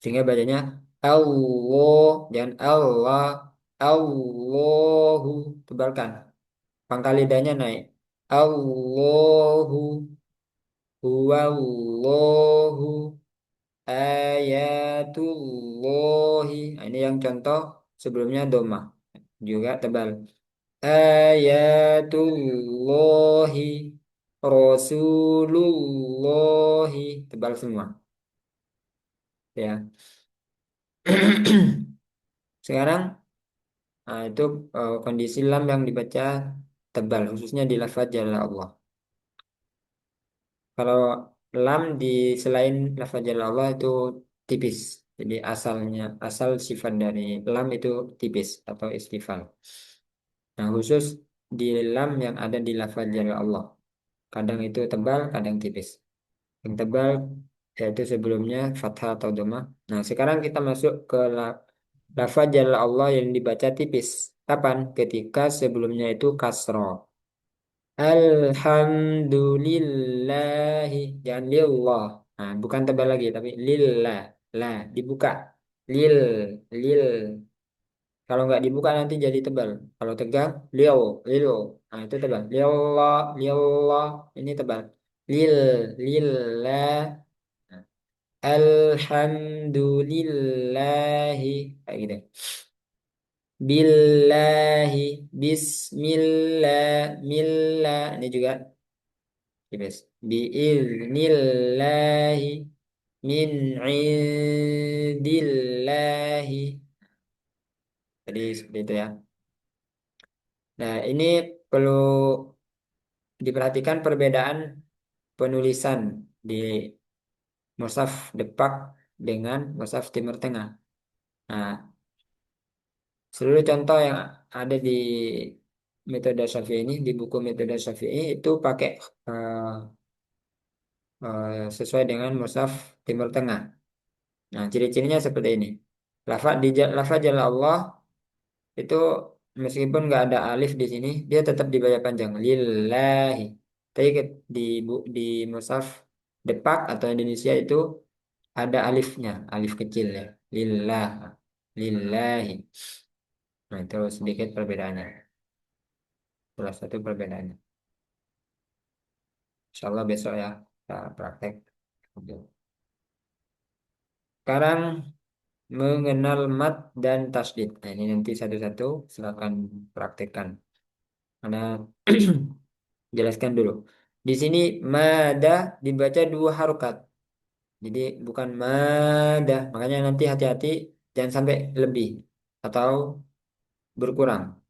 Sehingga bacanya Allah, jangan Allah. Allahu, tebalkan. Pangkal lidahnya naik. Allahu, huwallahu, ayatullahi. Nah, ini yang contoh sebelumnya doma. Juga tebal. Ayatullahi, Rasulullahi. Tebal semua. Ya. Sekarang, nah, itu kondisi lam yang dibaca tebal, khususnya di lafaz jalla Allah. Kalau lam di selain lafaz jalla Allah itu tipis. Jadi asal sifat dari lam itu tipis atau istifal. Nah, khusus di lam yang ada di lafaz jalla Allah. Kadang itu tebal, kadang tipis. Yang tebal yaitu sebelumnya fathah atau dhamma. Nah, sekarang kita masuk ke lafaz jalla Allah yang dibaca tipis. Kapan? Ketika sebelumnya itu kasro. Alhamdulillahi. Jangan lillah. Nah, bukan tebal lagi, tapi lillah. La, dibuka. Lil, lil. Kalau nggak dibuka nanti jadi tebal. Kalau tegak, lil. Nah, itu tebal. Lillah, lillah. Ini tebal. Lil, lillah. Nah, alhamdulillahi. Kayak gitu. Billahi, bismillah, millah. Ini juga tipis. Biiznillahi, min indillahi. Jadi seperti itu ya. Nah, ini perlu diperhatikan perbedaan penulisan di mushaf Depak dengan mushaf Timur Tengah. Nah, seluruh contoh yang ada di metode Syafi'i ini, di buku metode Syafi'i itu pakai eh, sesuai dengan mushaf Timur Tengah. Nah, ciri-cirinya seperti ini. Lafaz jalla Allah itu meskipun nggak ada alif di sini, dia tetap dibaca panjang. Lillahi. Tapi di mushaf Depak atau Indonesia itu ada alifnya, alif kecil ya. Lillah, lillahi. Nah, itu sedikit perbedaannya. Salah satu perbedaannya. Insya Allah besok ya kita praktek. Oke. Sekarang mengenal mat dan tasdid. Nah, ini nanti satu-satu silakan praktekkan. Karena jelaskan dulu. Di sini mada dibaca dua harokat. Jadi bukan mada. Makanya nanti hati-hati jangan sampai lebih atau berkurang.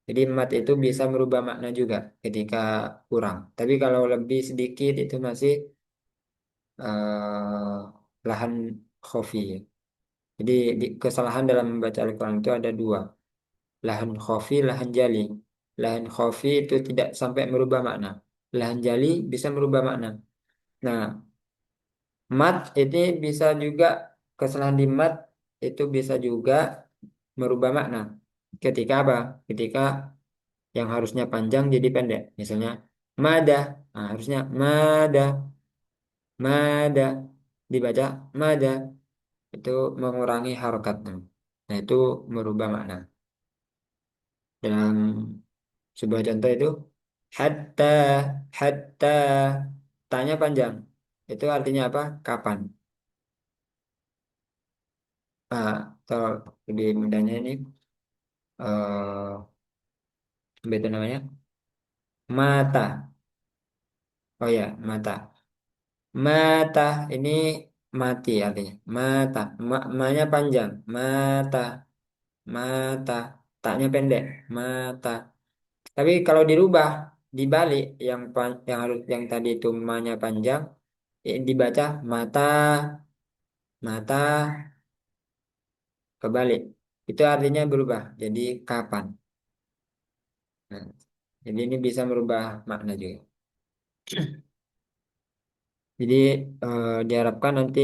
Jadi mat itu bisa merubah makna juga ketika kurang. Tapi kalau lebih sedikit itu masih lahan khofi. Jadi kesalahan dalam membaca Al-Quran itu ada dua. Lahan khofi, lahan jali. Lahan khofi itu tidak sampai merubah makna. Lahan jali bisa merubah makna. Nah, mat ini bisa juga, kesalahan di mat itu bisa juga merubah makna. Ketika apa? Ketika yang harusnya panjang jadi pendek. Misalnya, mada. Nah, harusnya mada. Mada. Dibaca mada. Itu mengurangi harokatnya. Nah, itu merubah makna. Dalam sebuah contoh itu hatta hatta tanya panjang. Itu artinya apa? Kapan? Ah, atau lebih mudahnya ini apa itu namanya? Mata. Oh ya, mata. Mata ini mati artinya. Mata. Ma-nya panjang. Mata. Mata. Taknya pendek. Mata. Tapi kalau dirubah, dibalik yang harus yang tadi itu ma-nya panjang, dibaca mata, mata, kebalik. Itu artinya berubah. Jadi kapan? Nah, jadi ini bisa merubah makna juga. Jadi diharapkan nanti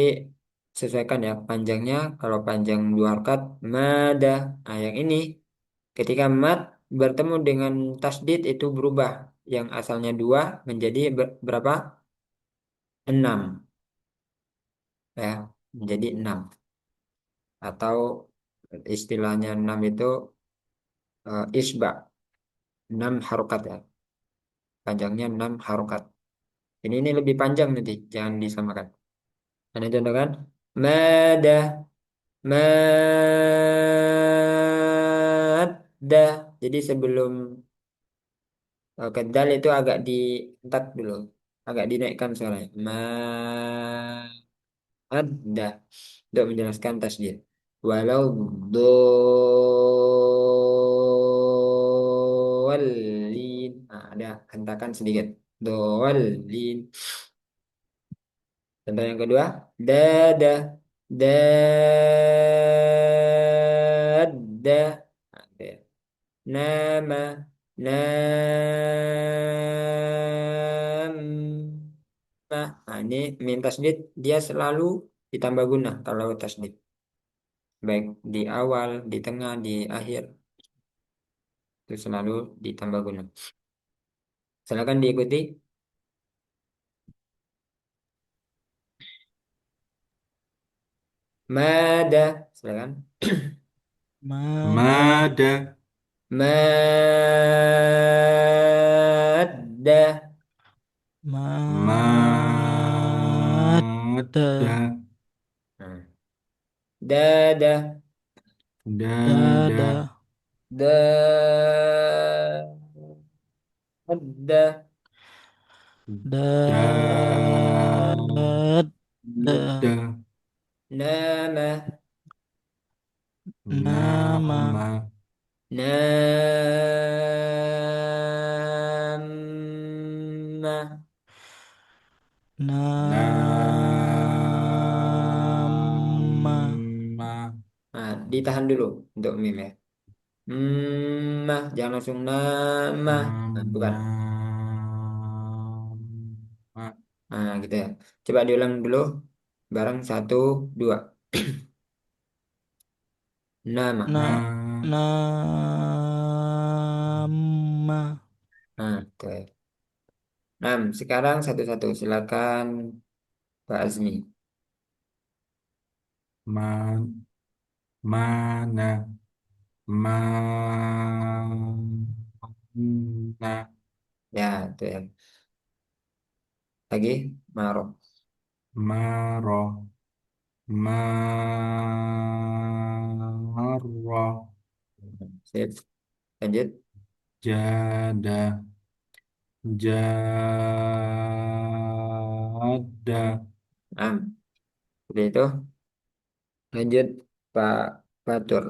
sesuaikan ya panjangnya. Kalau panjang dua harkat, mada. Nah, yang ini ketika mat bertemu dengan tasdid itu berubah. Yang asalnya dua menjadi berapa? Enam. Ya, menjadi enam. atau istilahnya 6 itu isba, 6 harokat ya. Panjangnya 6 harokat. Ini lebih panjang nanti, jangan disamakan. Ada contoh kan? Mada, mada. Jadi sebelum ke dal itu agak dientak dulu, agak dinaikkan suaranya. Mada untuk menjelaskan tasdid. Walau dolin. Nah, ada hentakan sedikit. Dolin. Contoh yang kedua, dada, dada. Nah, gitu ya. Nama, nama. Nah, ini min tasdid dia selalu ditambah guna kalau tasdid. Baik di awal, di tengah, di akhir itu selalu ditambah guna. Silakan diikuti. Mada, silakan. Mada, Mada, Mada. mada, Mada, Nah, dada, Dada, dada, dada, dada, Dada, nama, nama, Nama, nama. nama, Nama, Nah, ditahan dulu untuk mim ya. Jangan langsung nama. Nah, bukan. Nama, Nah, gitu ya. Coba diulang dulu. Bareng satu, dua. Nama. na, Na, nama, Nah, oke. Nah, sekarang satu-satu. Silakan Pak Azmi. Man, Mana, Mana, Ya, itu ya. Lagi, Marok. Maro, Maro, Sip. Lanjut. Jada, Jada, Nah, seperti itu. Lanjut, Pak Fatur.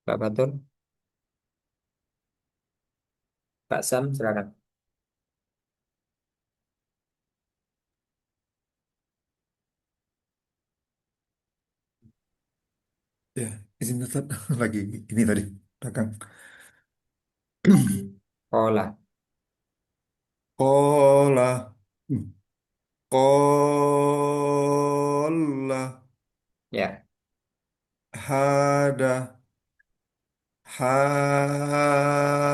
Pak Fatur. Pak Sam, silakan. Ya, izin Ustaz. Lagi ini tadi belakang. Olah. Kola, kola, Ya. hada, hadda,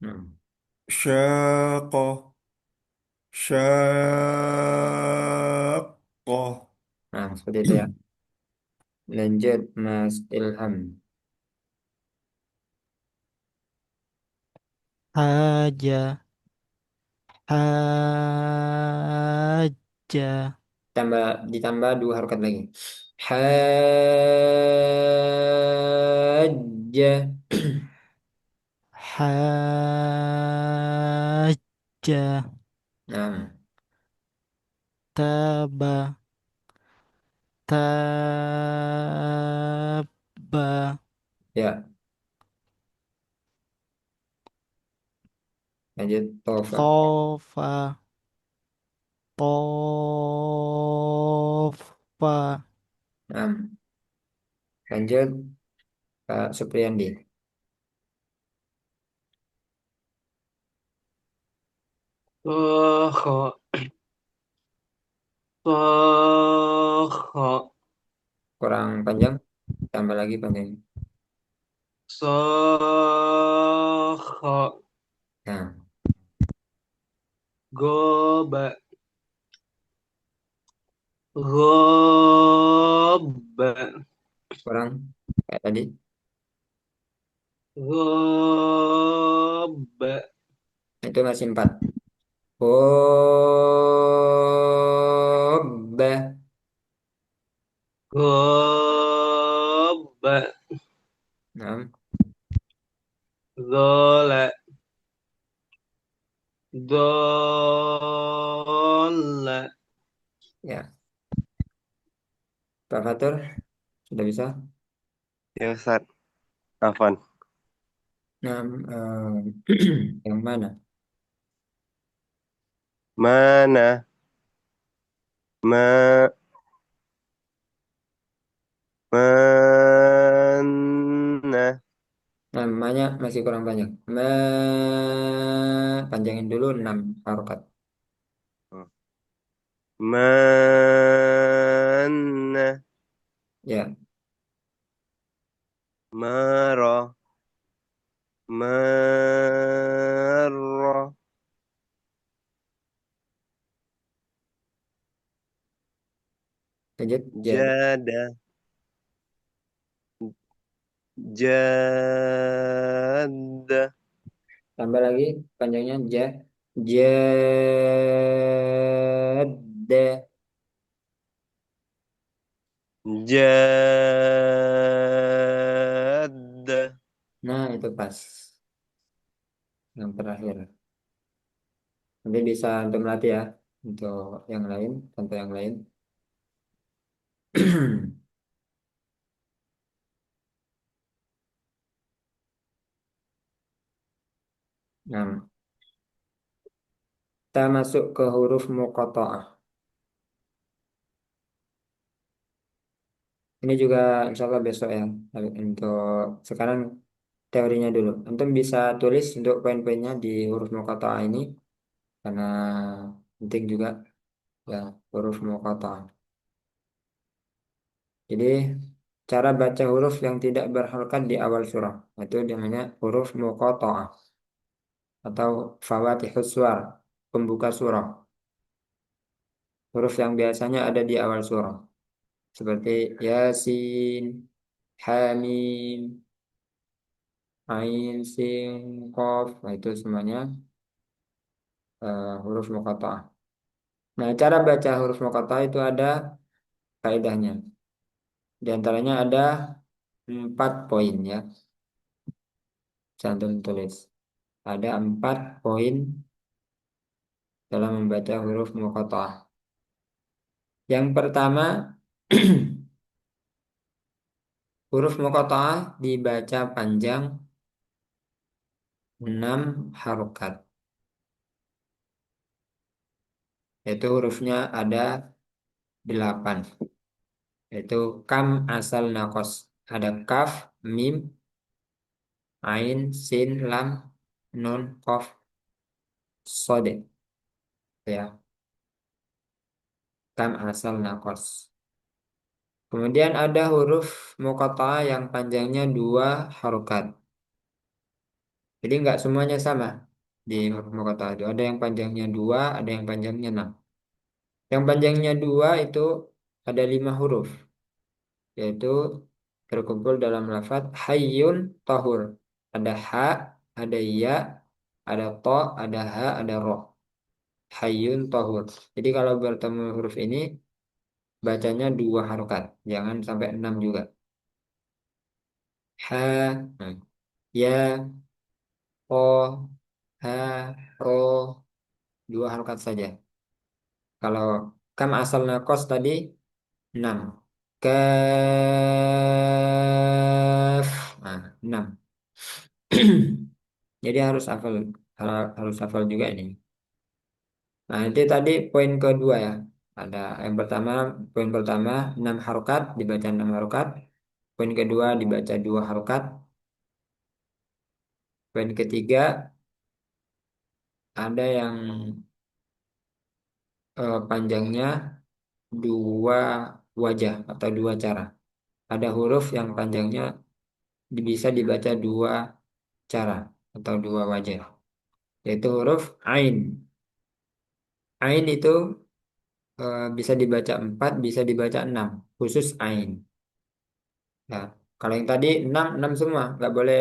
Hmm. syaqa, syaqa. Nah, seperti itu ya. Lanjut, Mas Ilham. haja, haja, Ditambah dua harokat lagi. Hajjah. haja, Nah, taba, taba, ya. Lanjut, Tofa. tofa, tofa, Nah, lanjut, Pak Supriyandi. طه طه Kurang panjang, tambah lagi panjang. صاد غاب غاب Kurang kayak tadi. غاب Itu masih 4. Ghabbah. غاب Nah, ضال ضال ya. Pak Fatur, sudah bisa? Ya Ustaz, Afwan. Nah, yang mana? Mana, ma, mana, Namanya masih kurang banyak. Panjangin dulu 6 harokat. mana, Ya, mara, marra, lanjut. Jad. jada, jada, Tambah lagi panjangnya jadda. jada. Nah, itu pas. Yang terakhir. Nanti bisa untuk melatih ya. Untuk yang lain, contoh yang lain. Nah, kita masuk ke huruf muqatta'ah. Ini juga insya Allah besok ya. Tapi untuk sekarang teorinya dulu. Antum bisa tulis untuk poin-poinnya di huruf muqatta'ah ini karena penting juga ya huruf muqatta'ah. Jadi cara baca huruf yang tidak berharokat di awal surah itu namanya huruf muqatta'ah atau fawatihus suar, pembuka surah. Huruf yang biasanya ada di awal surah seperti Yasin, Hamim, Ain, Sin, Qaf. Nah, itu semuanya huruf muqatta'ah. Nah, cara baca huruf muqatta'ah itu ada kaidahnya. Di antaranya ada 4 poin ya. Cantum tulis. Ada 4 poin dalam membaca huruf muqatta'ah. Yang pertama, huruf muqatta'ah dibaca panjang 6 harokat. Yaitu hurufnya ada 8. Yaitu kam asal nakos. Ada kaf, mim, ain, sin, lam, nun, qaf, sode. Ya, kam asal nakos. Kemudian ada huruf muqatta'ah yang panjangnya 2 harokat. Jadi nggak semuanya sama di huruf muqatta'ah itu. Ada yang panjangnya 2, ada yang panjangnya 6. Yang panjangnya 2 itu ada 5 huruf. Yaitu terkumpul dalam lafaz hayyun tahur. Ada ha, ada ya, ada to, ada ha, ada roh. Hayyun tahur. Jadi kalau bertemu huruf ini bacanya 2 harokat. Jangan sampai 6 juga. Ha, nah, ya, o, ha, ro, 2 harokat saja. Kalau kam asal nakos tadi 6. Kaf, nah, 6. Jadi harus hafal juga ini. Nah, itu tadi poin kedua ya. Ada yang pertama, poin pertama 6 harokat, dibaca 6 harokat. Poin kedua dibaca 2 harokat. Poin ketiga ada yang panjangnya 2 wajah atau 2 cara. Ada huruf yang panjangnya bisa dibaca 2 cara atau 2 wajah. Yaitu huruf ain. Ain itu bisa dibaca 4, bisa dibaca 6, khusus ain. Nah, kalau yang tadi 6, 6 semua, nggak boleh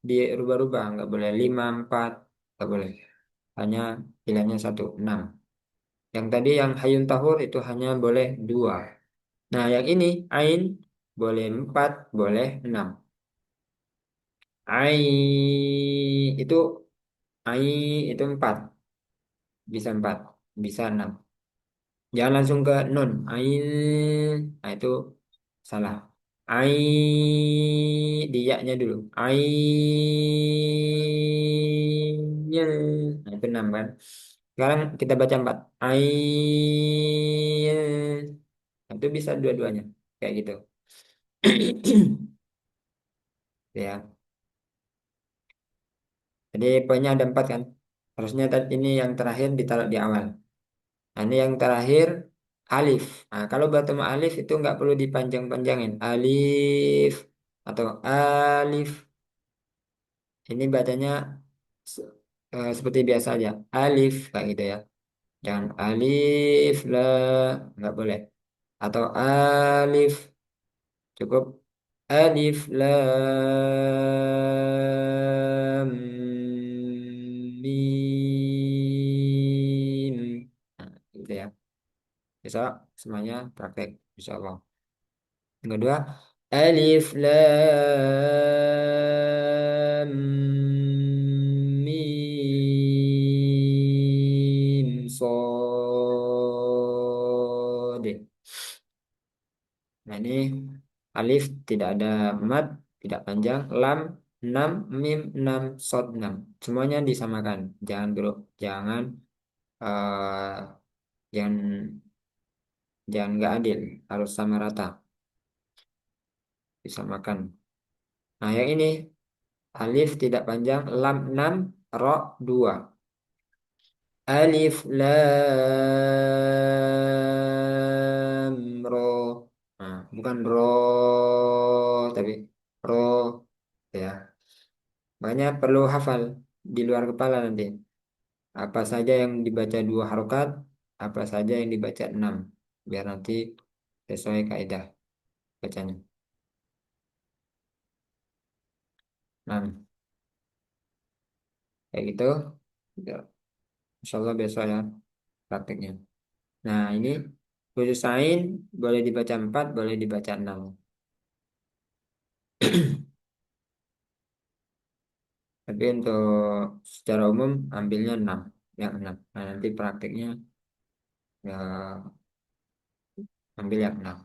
dirubah-rubah, nggak boleh 5, 4, nggak boleh. Hanya pilihannya satu, 6. Yang tadi yang hayun tahur itu hanya boleh 2. Nah, yang ini ain boleh 4, boleh 6. Itu ai itu 4, bisa 4, bisa 6. Jangan langsung ke nun. Ain. Nah, itu salah. Diaknya dulu. Nah, itu 6 kan. Sekarang kita baca 4. Nah, itu bisa dua-duanya. Kayak gitu. Ya. Jadi poinnya ada 4 kan. Harusnya ini yang terakhir ditaruh di awal. Nah, ini yang terakhir alif. Nah, kalau bertemu alif itu nggak perlu dipanjang-panjangin. Alif atau alif. Ini bacanya se- seperti biasa aja. Alif kayak gitu ya. Jangan alif lah, nggak boleh. Atau alif cukup alif lam mim. Nah, gitu ya. Besok semuanya praktek, insya Allah. Yang kedua, alif lam mim sod. Nah ini alif tidak ada mad, tidak panjang, lam 6, mim 6, sod 6. Semuanya disamakan. Jangan bro, jangan eh, jangan jangan nggak adil, harus sama rata, disamakan. Nah yang ini alif tidak panjang, lam 6, ro 2. Alif lam ro. Nah, bukan ro tapi ro ya. Banyak perlu hafal di luar kepala nanti. Apa saja yang dibaca 2 harokat, apa saja yang dibaca 6. Biar nanti sesuai kaidah bacanya. Nah, kayak gitu. Ya, insya Allah besok ya prakteknya. Nah, ini khusus sain boleh dibaca 4, boleh dibaca 6. Tapi untuk secara umum ambilnya 6, yang 6. Nah, nanti prakteknya ya ambil yang 6.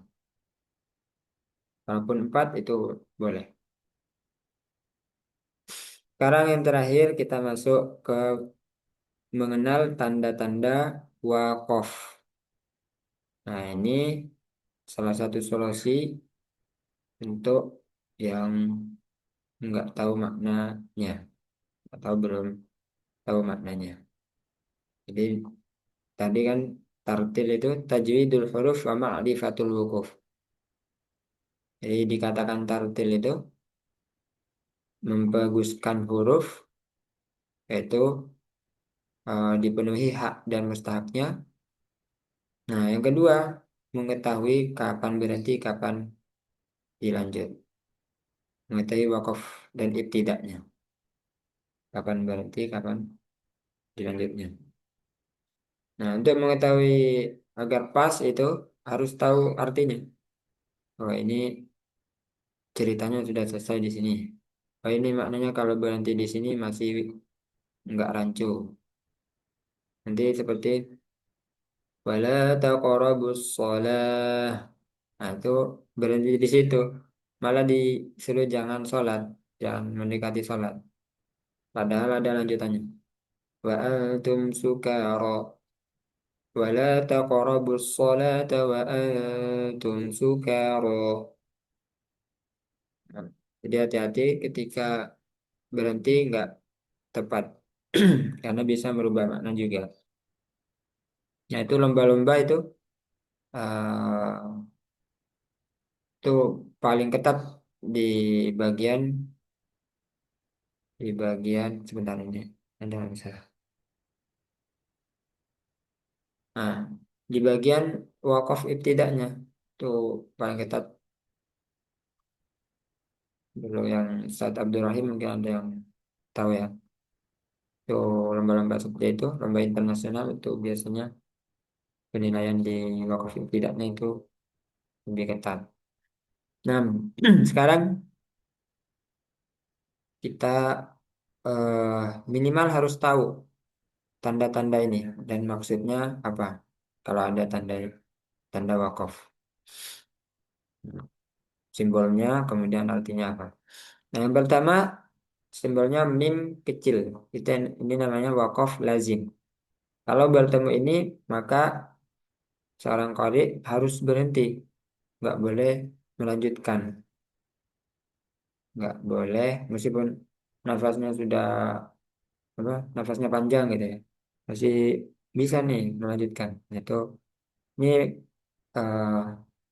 Walaupun 4 itu boleh. Sekarang yang terakhir kita masuk ke mengenal tanda-tanda wakof. Nah, ini salah satu solusi untuk yang nggak tahu maknanya atau belum tahu maknanya. Jadi tadi kan tartil itu tajwidul huruf wa ma'rifatul wukuf. Jadi dikatakan tartil itu membaguskan huruf, yaitu dipenuhi hak dan mustahaknya. Nah, yang kedua mengetahui kapan berhenti, kapan dilanjut. Mengetahui wakaf dan ibtidaknya. Kapan berhenti, kapan dilanjutnya. Nah, untuk mengetahui agar pas itu harus tahu artinya. Oh, ini ceritanya sudah selesai di sini. Oh, ini maknanya kalau berhenti di sini masih nggak rancu. Nanti seperti wala taqrabus shalah. Nah, itu berhenti di situ. Malah disuruh jangan sholat, jangan mendekati sholat. Padahal ada lanjutannya. Wa antum sukara. Wala taqrabus sholata wa antum sukara. Nah, jadi hati-hati ketika berhenti nggak tepat. Karena bisa merubah makna juga. Nah, itu lomba-lomba eh, itu paling ketat di bagian sebentar ini ada yang salah. Nah, di bagian wakaf ibtidaknya tuh paling ketat dulu yang Ustadz Abdurrahim mungkin ada yang tahu ya. Tuh lomba-lomba seperti itu, lomba internasional itu biasanya penilaian di wakaf ibtidaknya itu lebih ketat. Nah, sekarang kita minimal harus tahu tanda-tanda ini dan maksudnya apa. Kalau ada tanda tanda wakaf, simbolnya, kemudian artinya apa. Nah, yang pertama simbolnya mim kecil. Ini namanya wakaf lazim. Kalau bertemu ini maka seorang qari harus berhenti, nggak boleh melanjutkan, nggak boleh meskipun nafasnya sudah apa, nafasnya panjang gitu ya, masih bisa nih melanjutkan. Itu ini eh,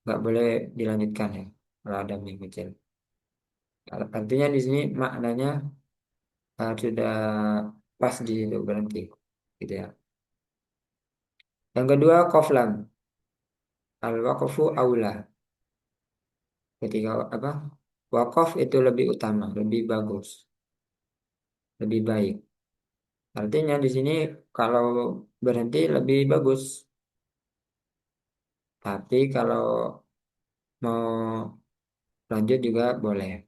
nggak boleh dilanjutkan ya kalau ada mim kecil. Artinya di sini maknanya sudah pas di situ berhenti, gitu ya. Yang kedua koflam al waqfu aula. Ketika apa wakaf itu lebih utama, lebih bagus, lebih baik. Artinya di sini kalau berhenti lebih bagus, tapi kalau mau lanjut juga boleh.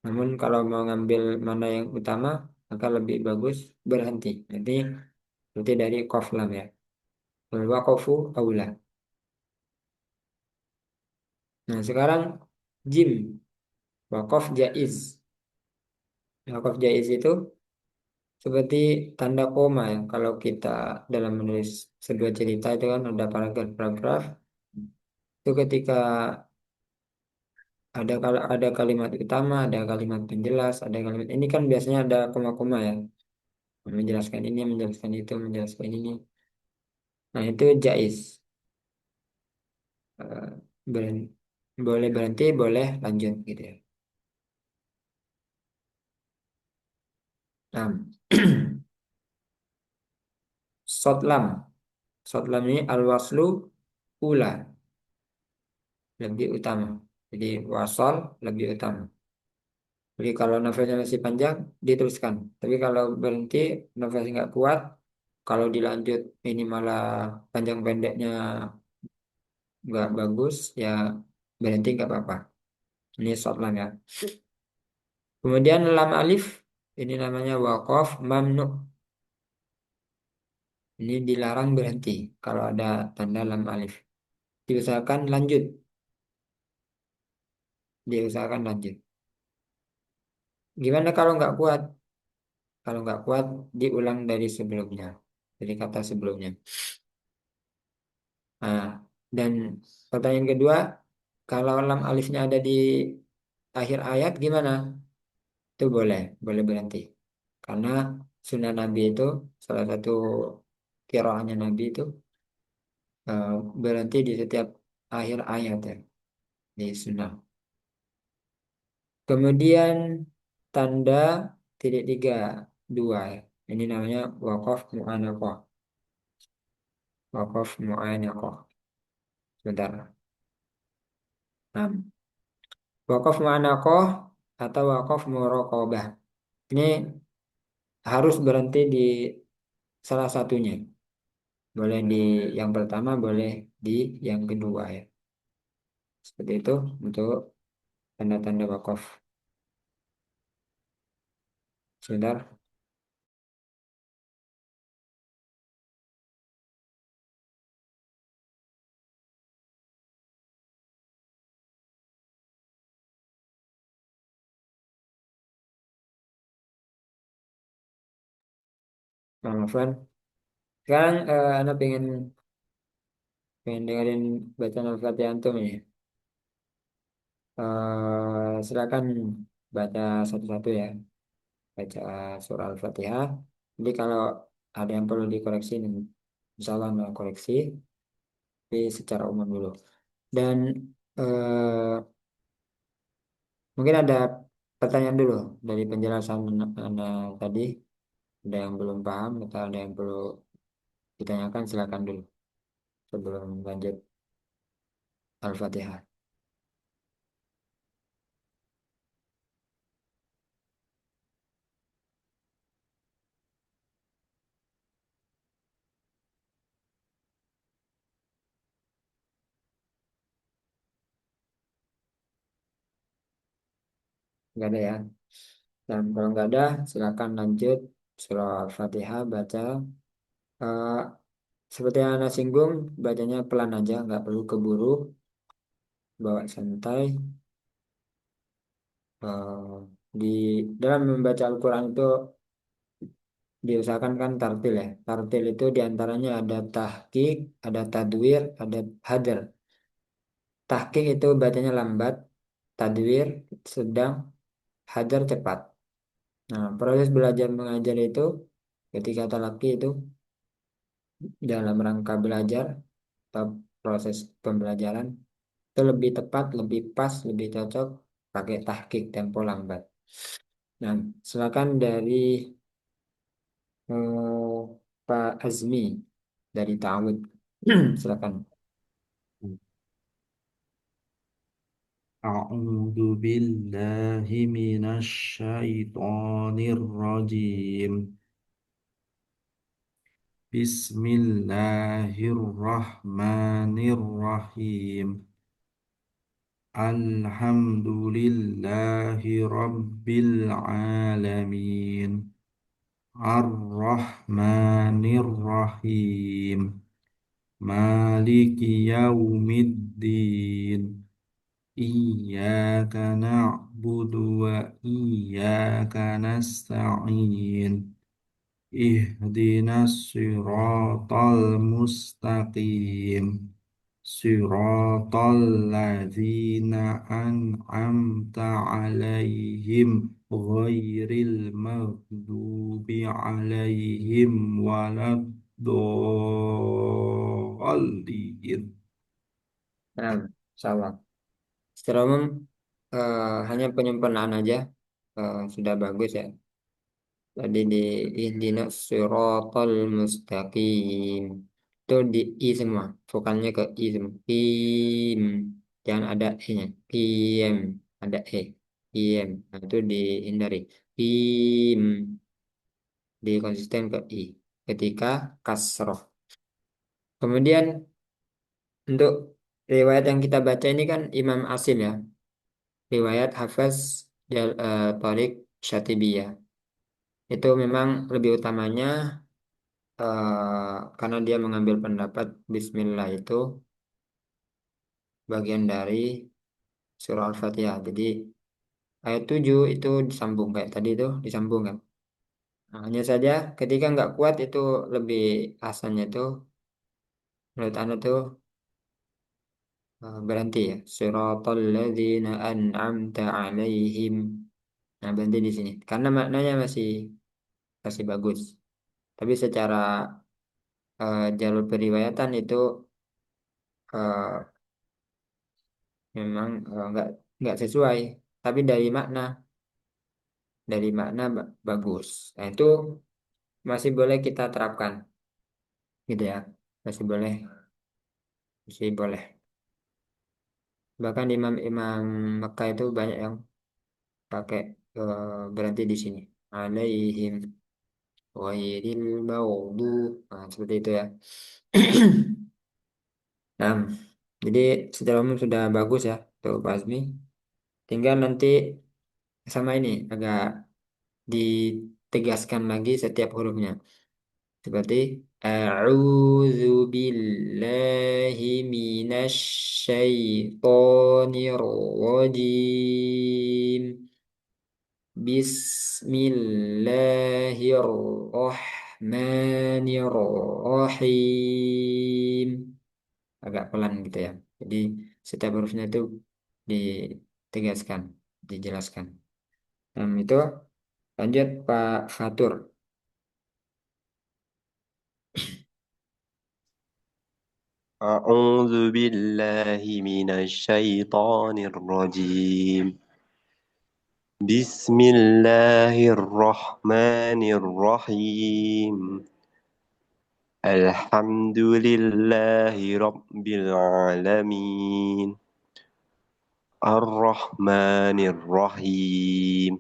Namun kalau mau ngambil mana yang utama, maka lebih bagus berhenti. Jadi berarti dari koflam ya. Wal waqfu aula. Nah sekarang jim wakaf jaiz. Wakaf jaiz itu seperti tanda koma ya. Kalau kita dalam menulis sebuah cerita itu kan ada paragraf-paragraf. Itu ketika kalau ada kalimat utama, ada kalimat penjelas, ada kalimat ini kan biasanya ada koma-koma ya. Menjelaskan ini, menjelaskan itu, menjelaskan ini. Nah itu jaiz. Eh, beren- boleh berhenti, boleh lanjut gitu ya. Nah, sotlam. Sotlam ini al-waslu ula, lebih utama. Jadi wasol lebih utama. Jadi kalau nafasnya masih panjang, diteruskan. Tapi kalau berhenti, nafasnya nggak kuat, kalau dilanjut ini malah panjang pendeknya nggak bagus, ya berhenti nggak apa-apa. Ini short line ya. Kemudian lam alif, ini namanya waqaf mamnu. Ini dilarang berhenti kalau ada tanda lam alif. Diusahakan lanjut, diusahakan lanjut. Gimana kalau nggak kuat? Kalau nggak kuat, diulang dari sebelumnya, dari kata sebelumnya. Nah, dan pertanyaan kedua, kalau lam alifnya ada di akhir ayat gimana? Itu boleh, boleh berhenti. Karena sunnah Nabi itu, salah satu kiroahnya Nabi itu eh, berhenti di setiap akhir ayat ya, di sunnah. Kemudian tanda titik tiga dua ya. Ini namanya wakaf mu'anaqah. Wakaf mu'anaqah. Sebentar. Nah, wakaf mu'anaqah atau wakaf muraqabah. Ini harus berhenti di salah satunya. Boleh di yang pertama, boleh di yang kedua ya. Seperti itu untuk tanda-tanda wakaf. Sebentar, Bang Afwan. Sekarang Anda pengen dengerin bacaan Al-Fatihah Antum ini. Silakan baca satu-satu ya. Baca surah Al-Fatihah. Jadi kalau ada yang perlu dikoreksi, insya Allah mau koreksi. Tapi secara umum dulu. Dan mungkin ada pertanyaan dulu dari penjelasan Anda tadi. Ada yang belum paham atau ada yang perlu ditanyakan silakan dulu sebelum lanjut Al-Fatihah. Nggak ada ya. Dan kalau nggak ada, silakan lanjut surah Al-Fatihah baca. Eh, Seperti yang Anda singgung, bacanya pelan aja, nggak perlu keburu, bawa santai. Eh, di dalam membaca Al-Quran itu diusahakan kan tartil ya. Tartil itu diantaranya ada tahqiq, ada tadwir, ada hadar. Tahqiq itu bacanya lambat, tadwir sedang, hadar cepat. Nah, proses belajar mengajar itu ketika talaki itu dalam rangka belajar atau proses pembelajaran itu lebih tepat, lebih pas, lebih cocok pakai tahqiq tempo lambat. Nah, silakan dari Pak Azmi dari Ta'awud. Silakan. أعوذ بالله من الشيطان الرجيم. بسم الله الرحمن الرحيم. الحمد لله رب العالمين. الرحمن الرحيم. مالك يوم الدين. إياك نعبد وإياك نستعين. اهدنا الصراط المستقيم. صراط الذين أنعمت عليهم غير المغضوب عليهم ولا الضالين. Nah, salah. Secara umum hanya penyempurnaan aja sudah bagus ya. Tadi di ihdinas siratal mustaqim. Itu di i semua. Vokalnya ke i semua. Im. Jangan ada e-nya. Im. Ada e. Im. Nah, itu dihindari. Im. Di konsisten ke i. Ketika kasroh. Kemudian untuk riwayat yang kita baca ini kan Imam Asim ya. Riwayat Hafiz Tariq Syatibiyah. Itu memang lebih utamanya karena dia mengambil pendapat Bismillah itu bagian dari surah Al-Fatihah. Jadi ayat 7 itu disambung kayak tadi itu disambung kan. Nah, hanya saja ketika nggak kuat itu lebih asalnya itu menurut Anda tuh berhenti ya. Suratal ladzina an'amta alaihim. Nah, berhenti di sini. Karena maknanya masih masih bagus. Tapi secara jalur periwayatan itu eh, memang nggak sesuai. Tapi dari makna bagus. Nah, itu masih boleh kita terapkan, gitu ya. Masih boleh, masih boleh. Bahkan imam-imam Mekah itu banyak yang pakai berhenti di sini. Alaihim ghairil maghdubi. Nah, seperti itu ya. Nah, jadi secara umum sudah bagus ya tuh Pak Azmi. Tinggal nanti sama ini agak ditegaskan lagi setiap hurufnya. Seperti A'udzu billahi minasy syaithanir rajim. Bismillahirrahmanirrahim. Agak pelan gitu ya. Jadi setiap hurufnya itu ditegaskan, dijelaskan. Itu lanjut Pak Fatur. أعوذ بالله من الشيطان الرجيم. بسم الله الرحمن الرحيم. Alhamdulillahi Rabbil Alamin. Ar-Rahmanir Rahim.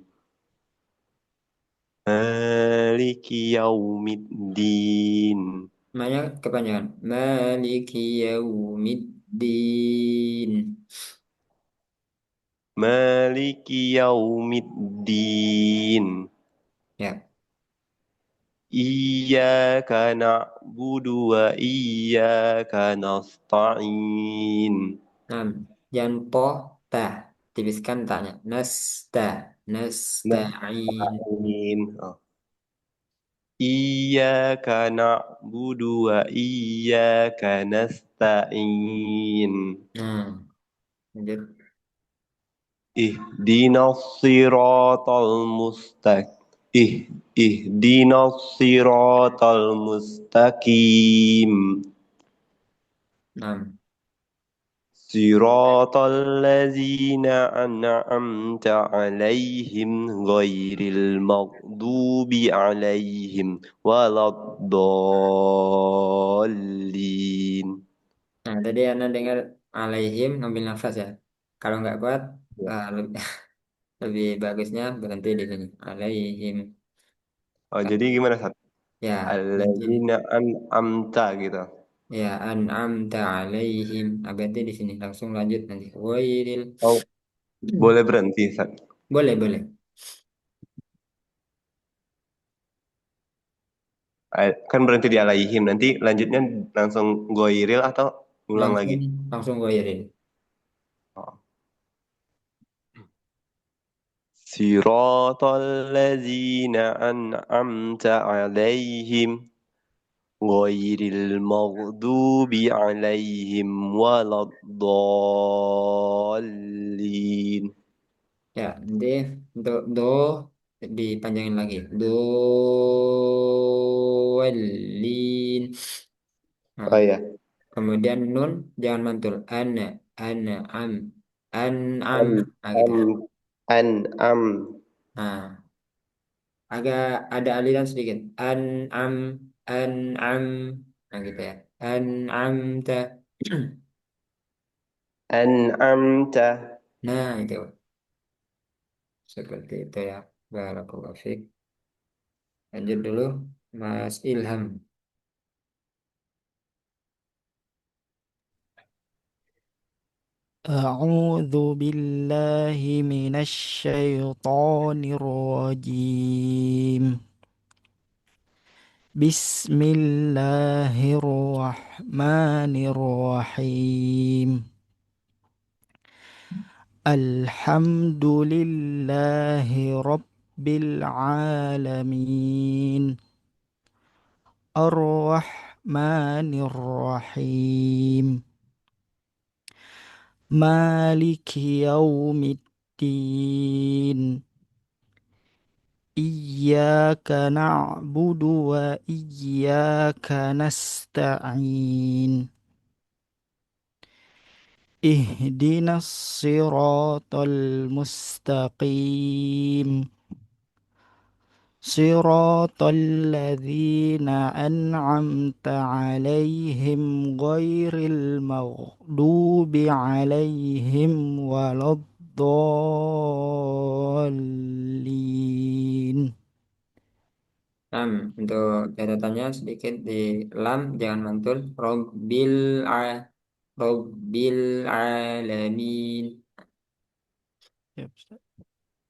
Maliki Yaumiddin. Namanya kepanjangan. Maliki yaumiddin. Maliki Yaumiddin. Ya. Iyyaka na'budu wa iyyaka nasta'in. Nah, jangan po ta. Tipiskan tanya. Nasta. Nasta'in. Nasta'in. Oh. Iyyaka na'budu wa iyyaka nasta'in. Nah, lanjut. Ihdinas siratal mustaqim. Ihdinas siratal mustaqim. Nah, Siratal ladzina an'amta 'alaihim ghairil maghdubi 'alaihim waladdallin. nah, tadi Anda dengar alaihim ngambil nafas ya. Kalau nggak kuat, lebih, lebih bagusnya berhenti di sini. Alaihim. Oh, jadi gimana, Sat? Ya, Alladzina an'amta gitu. ya, an'amta alaihim. Nah, berarti di sini langsung lanjut nanti. Wairil. Oh, boleh berhenti, Sat. Boleh, boleh. Kan berhenti di alaihim. Nanti lanjutnya langsung goiril atau ulang lagi? Langsung, langsung goirin. Oh. Siratal ladzina an'amta 'alaihim ghairil maghdubi 'alaihim waladdallin. Ya, nanti untuk do dipanjangin lagi. Dolin. Oh Nah, ya, kemudian nun jangan mantul. Am, am. an Nah, gitu am ya. an am Nah, agak ada aliran sedikit. An, nah, gitu ya. An'amta. an'amta. Nah, itu seperti itu ya. Barakallahu fiik. Lanjut dulu, Mas Ilham. أعوذ بالله من الشيطان الرجيم. بسم الله الرحمن الرحيم. الحمد لله رب العالمين. الرحمن الرحيم. مالك يوم الدين. إياك نعبد وإياك نستعين. اهدنا الصراط المستقيم. صراط الذين أنعمت عليهم غير المغضوب عليهم ولا الضالين. Untuk catatannya sedikit di lam jangan mantul. Robbil alamin. Ya, Ustaz.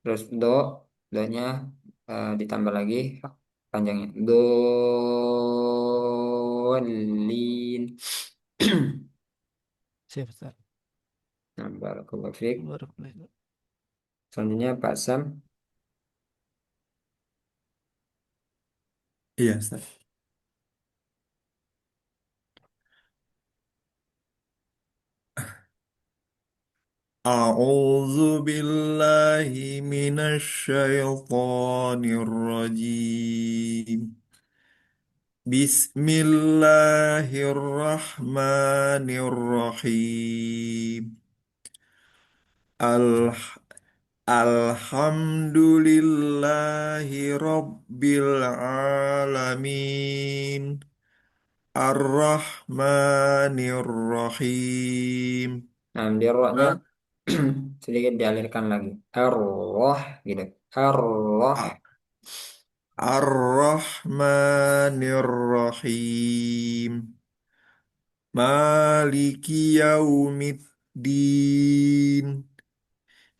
Terus do-nya ditambah lagi panjangnya. Dolin. Siap, Ustaz. Nah, barakallahu fiik. Barakallahu. Selanjutnya Pak Sam. Iya, Ustaz. أعوذ بالله من الشيطان الرجيم. بسم الله الرحمن الرحيم. الح الحمد لله رب العالمين. Ar-Rahmanir-Rahim. Nah, di rohnya sedikit dialirkan lagi. Ar-Roh gitu. Ar-Roh. A- Ar-Rahmanir-Rahim. Maliki yaumiddin.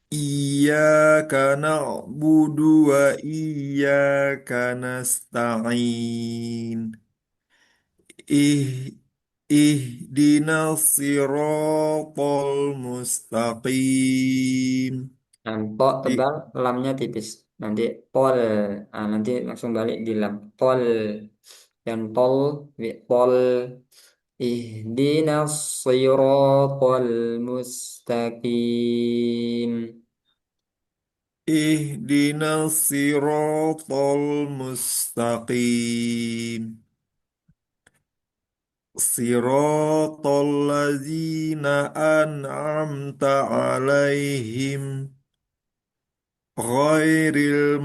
Iyyaka na'budu wa iyyaka nasta'in. Ih ihdinas siratal mustaqim. Nah, po Ih, tebal, lamnya tipis. Nanti pol. Nah, nanti langsung balik di lam. Pol. Dan pol. Pol. Ihdinas siratal mustaqim. ihdinas siratal mustaqim. Siratal ladzina an'amta alaihim. Ghairil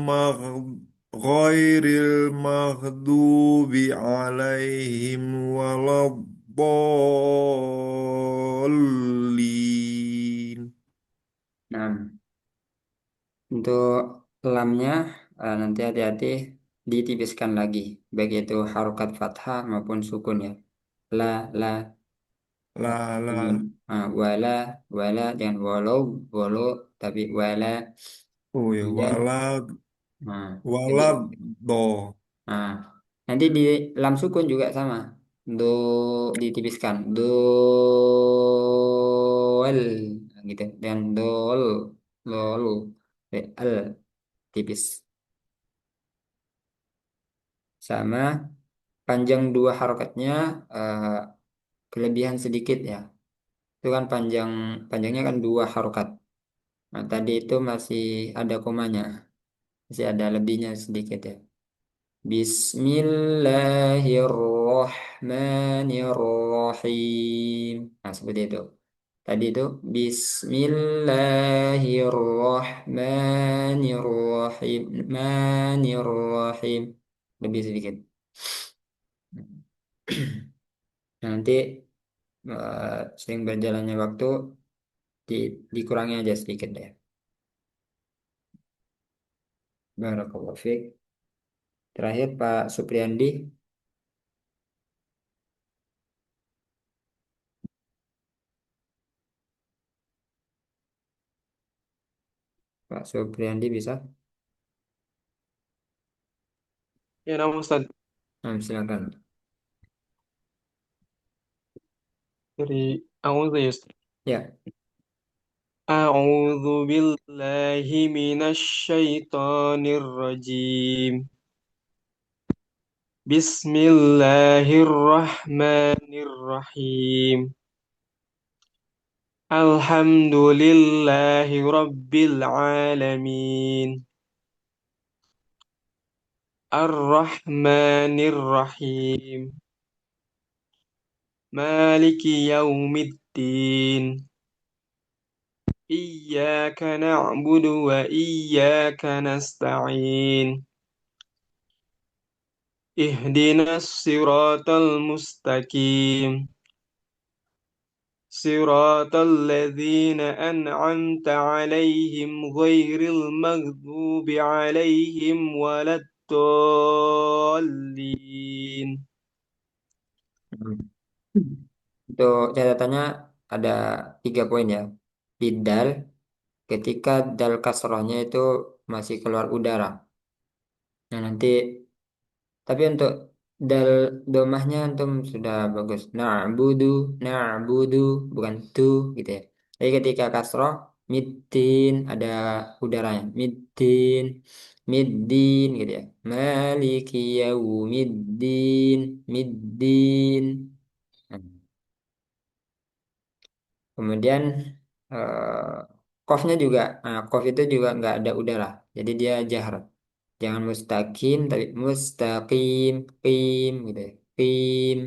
ghairil maghdubi alaihim waladdallin. Nah, untuk lamnya nanti hati-hati ditipiskan lagi. Baik itu harokat fathah maupun sukun ya. La, la, La dengan la. wala, wala dengan walau, tapi wala. Oh ya, Kemudian, jadi, walad do. nah, nanti di lam sukun juga sama. Do ditipiskan. Dol, gitu. Dan dol, lol, al tipis. Sama panjang dua harokatnya eh, kelebihan sedikit ya. Itu kan panjangnya kan dua harokat. Nah, tadi itu masih ada komanya, masih ada lebihnya sedikit ya. Bismillahirrahmanirrahim. Nah, seperti itu. Tadi itu Bismillahirrahmanirrahim. Manirrahim. Lebih sedikit. Nanti sering berjalannya waktu di, dikurangi aja sedikit deh. Barakallahu fiik. Terakhir Pak Supriyandi. Pak Supriyandi bisa? Ya, nama Ustaz. Nah, silakan. Dari A'udzu ya, Ustaz. Ya. A'udzu billahi minasy syaithanir rajim. Bismillahirrahmanirrahim. Alhamdulillahi rabbil alamin. Ar-Rahmanir-Rahim. Maliki yaumiddin. Iyyaka na'budu wa iyyaka nasta'in. Ihdinas siratal mustaqim. Siratal ladzina an'amta 'alaihim ghairil maghdubi 'alaihim waladdallin. Untuk catatannya ada 3 poin ya. Bidal ketika dal kasrohnya itu masih keluar udara. Nah, nanti tapi untuk dal domahnya antum sudah bagus. Na'budu bukan tu gitu ya. Jadi ketika kasroh middin ada udaranya. Middin gitu ya. Maliki yaumiddin, middin. Nah, kemudian eh kofnya juga, kof itu juga nggak ada udara. Jadi dia jahar. Jangan mustaqim tapi mustaqim, qim gitu ya. Qim.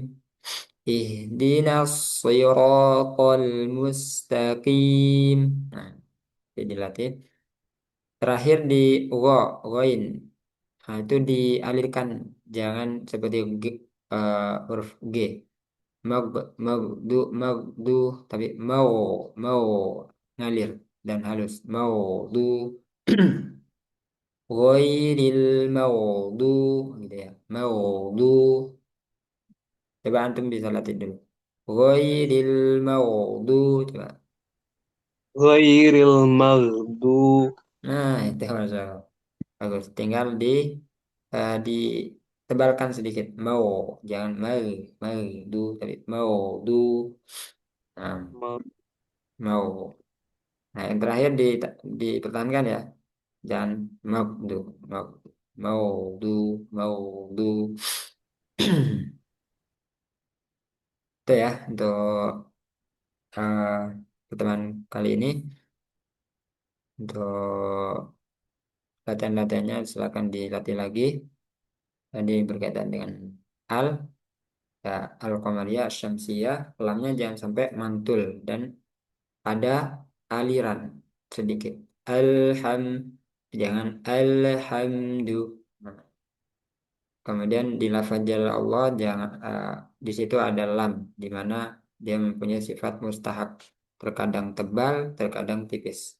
Ihdinas siratal mustaqim. Nah, jadi dilatih. Terakhir di ghain. Nah, itu dialirkan, jangan seperti huruf G. Mag, magdu, tapi mau ngalir dan halus. Maudu. Ghairil maudu gitu ya. Maudu. Coba antum bisa latih dulu. Ghairil maudu coba. Ghairil maghdubi. Nah, itu masalah. Bagus. Tinggal ditebalkan sedikit. Mau, jangan mau du tapi mau du. Nah, mau. Nah, yang terakhir dipertahankan ya. Jangan mau du, mau mau du, mau du. Itu ya untuk eh, pertemuan kali ini. Untuk latihan-latihannya silakan dilatih lagi. Tadi berkaitan dengan al, ya, al-qamariyah, syamsiyah, lamnya jangan sampai mantul dan ada aliran sedikit. Alham, jangan alhamdu. Nah, kemudian di lafaz jalal Allah jangan di situ ada lam di mana dia mempunyai sifat mustahak, terkadang tebal, terkadang tipis.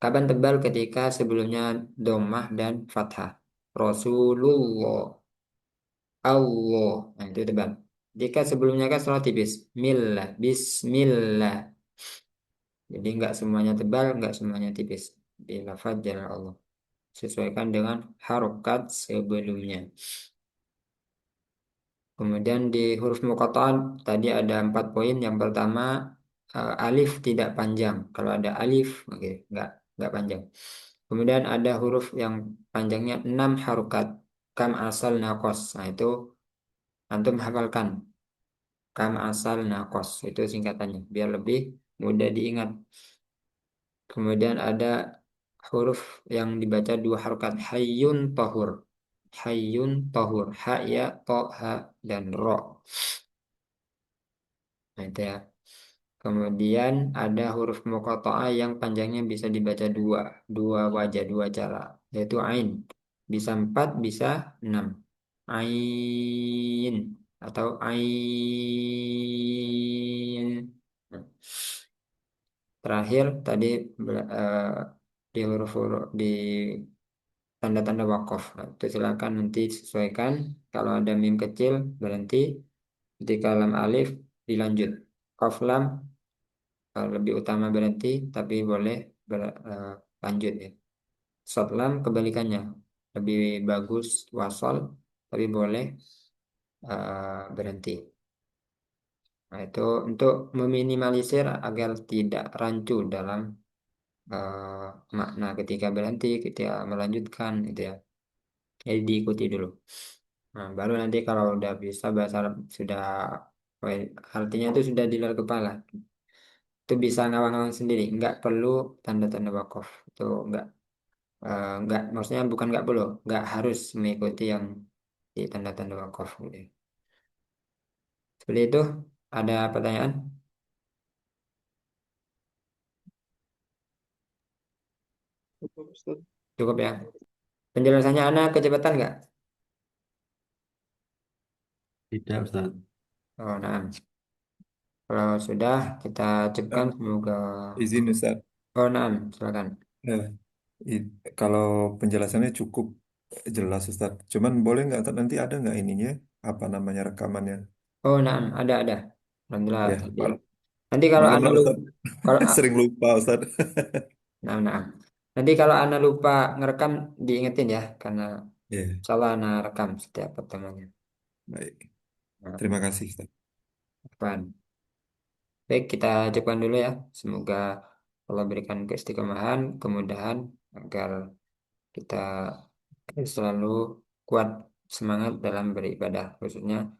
Kapan tebal? Ketika sebelumnya dhammah dan fathah. Rasulullah, Allah, nah itu tebal. Jika sebelumnya kan selalu tipis. Millah, Bismillah. Jadi nggak semuanya tebal, nggak semuanya tipis. Di lafaz jalal Allah. Sesuaikan dengan harokat sebelumnya. Kemudian di huruf muqatta'ah tadi ada 4 poin. Yang pertama alif tidak panjang. Kalau ada alif, oke, nggak panjang. Kemudian ada huruf yang panjangnya 6 harokat. Kam asal nakos. Nah itu antum hafalkan. Kam asal nakos itu singkatannya biar lebih mudah diingat. Kemudian ada huruf yang dibaca 2 harokat. Hayyun tohur. Hayyun tohur. Ha ya to ha dan ro. Nah, itu ya. Kemudian ada huruf muqatta'ah yang panjangnya bisa dibaca dua wajah, dua cara, yaitu ain. Bisa 4, bisa 6. Ain atau ain. Nah, terakhir tadi di huruf-huruf di tanda-tanda wakaf. Nah, itu silakan nanti sesuaikan. Kalau ada mim kecil berhenti. Ketika lam alif dilanjut. Qaf lam lebih utama berhenti tapi boleh lanjut ya. Short lam kebalikannya lebih bagus wasol tapi boleh berhenti. Nah, itu untuk meminimalisir agar tidak rancu dalam eh, makna ketika berhenti, ketika melanjutkan gitu ya. Jadi diikuti dulu. Nah, baru nanti kalau udah bisa bahasa Arab sudah artinya itu sudah di luar kepala. Itu bisa ngawang-ngawang sendiri, nggak perlu tanda-tanda wakaf. Itu nggak, maksudnya bukan nggak perlu, nggak harus mengikuti yang di tanda-tanda wakaf gitu. Seperti itu. Ada pertanyaan? Cukup ya. Penjelasannya Ana kecepatan nggak? Tidak, Ustaz. Oh, nah. Kalau sudah kita cukupkan Nah, semoga. izin Ustaz. Oh, nah, silakan. Eh, kalau penjelasannya cukup jelas Ustaz. Cuman boleh nggak Ustaz, nanti ada nggak ininya? Apa namanya rekamannya? Oh, nah, ada. Alhamdulillah. Ya, Nanti kalau maklum Ana lah lupa, Ustaz. kalau Sering lupa Ustaz. nah. Nanti kalau Ana lupa ngerekam diingetin ya, karena Ya, salah Ana rekam setiap pertemuannya. baik. Nah, Terima kasih Ustaz. Apaan? Baik, kita ucapkan dulu ya. Semoga Allah berikan keistiqomahan, kemudahan agar kita selalu kuat semangat dalam beribadah, khususnya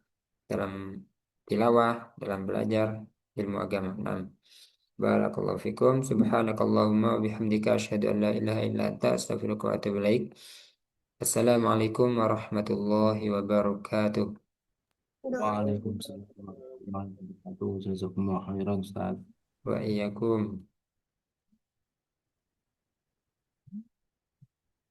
dalam tilawah, dalam belajar ilmu agama. Nah, barakallahu fikum. Subhanakallahumma wa bihamdika asyhadu an la ilaha illa anta astaghfiruka wa atubu ilaik. Assalamualaikum warahmatullahi wabarakatuh. Waalaikumsalam warahmatullahi wabarakatuh. Jazakumullah khairan, Ustaz. Wa iyyakum.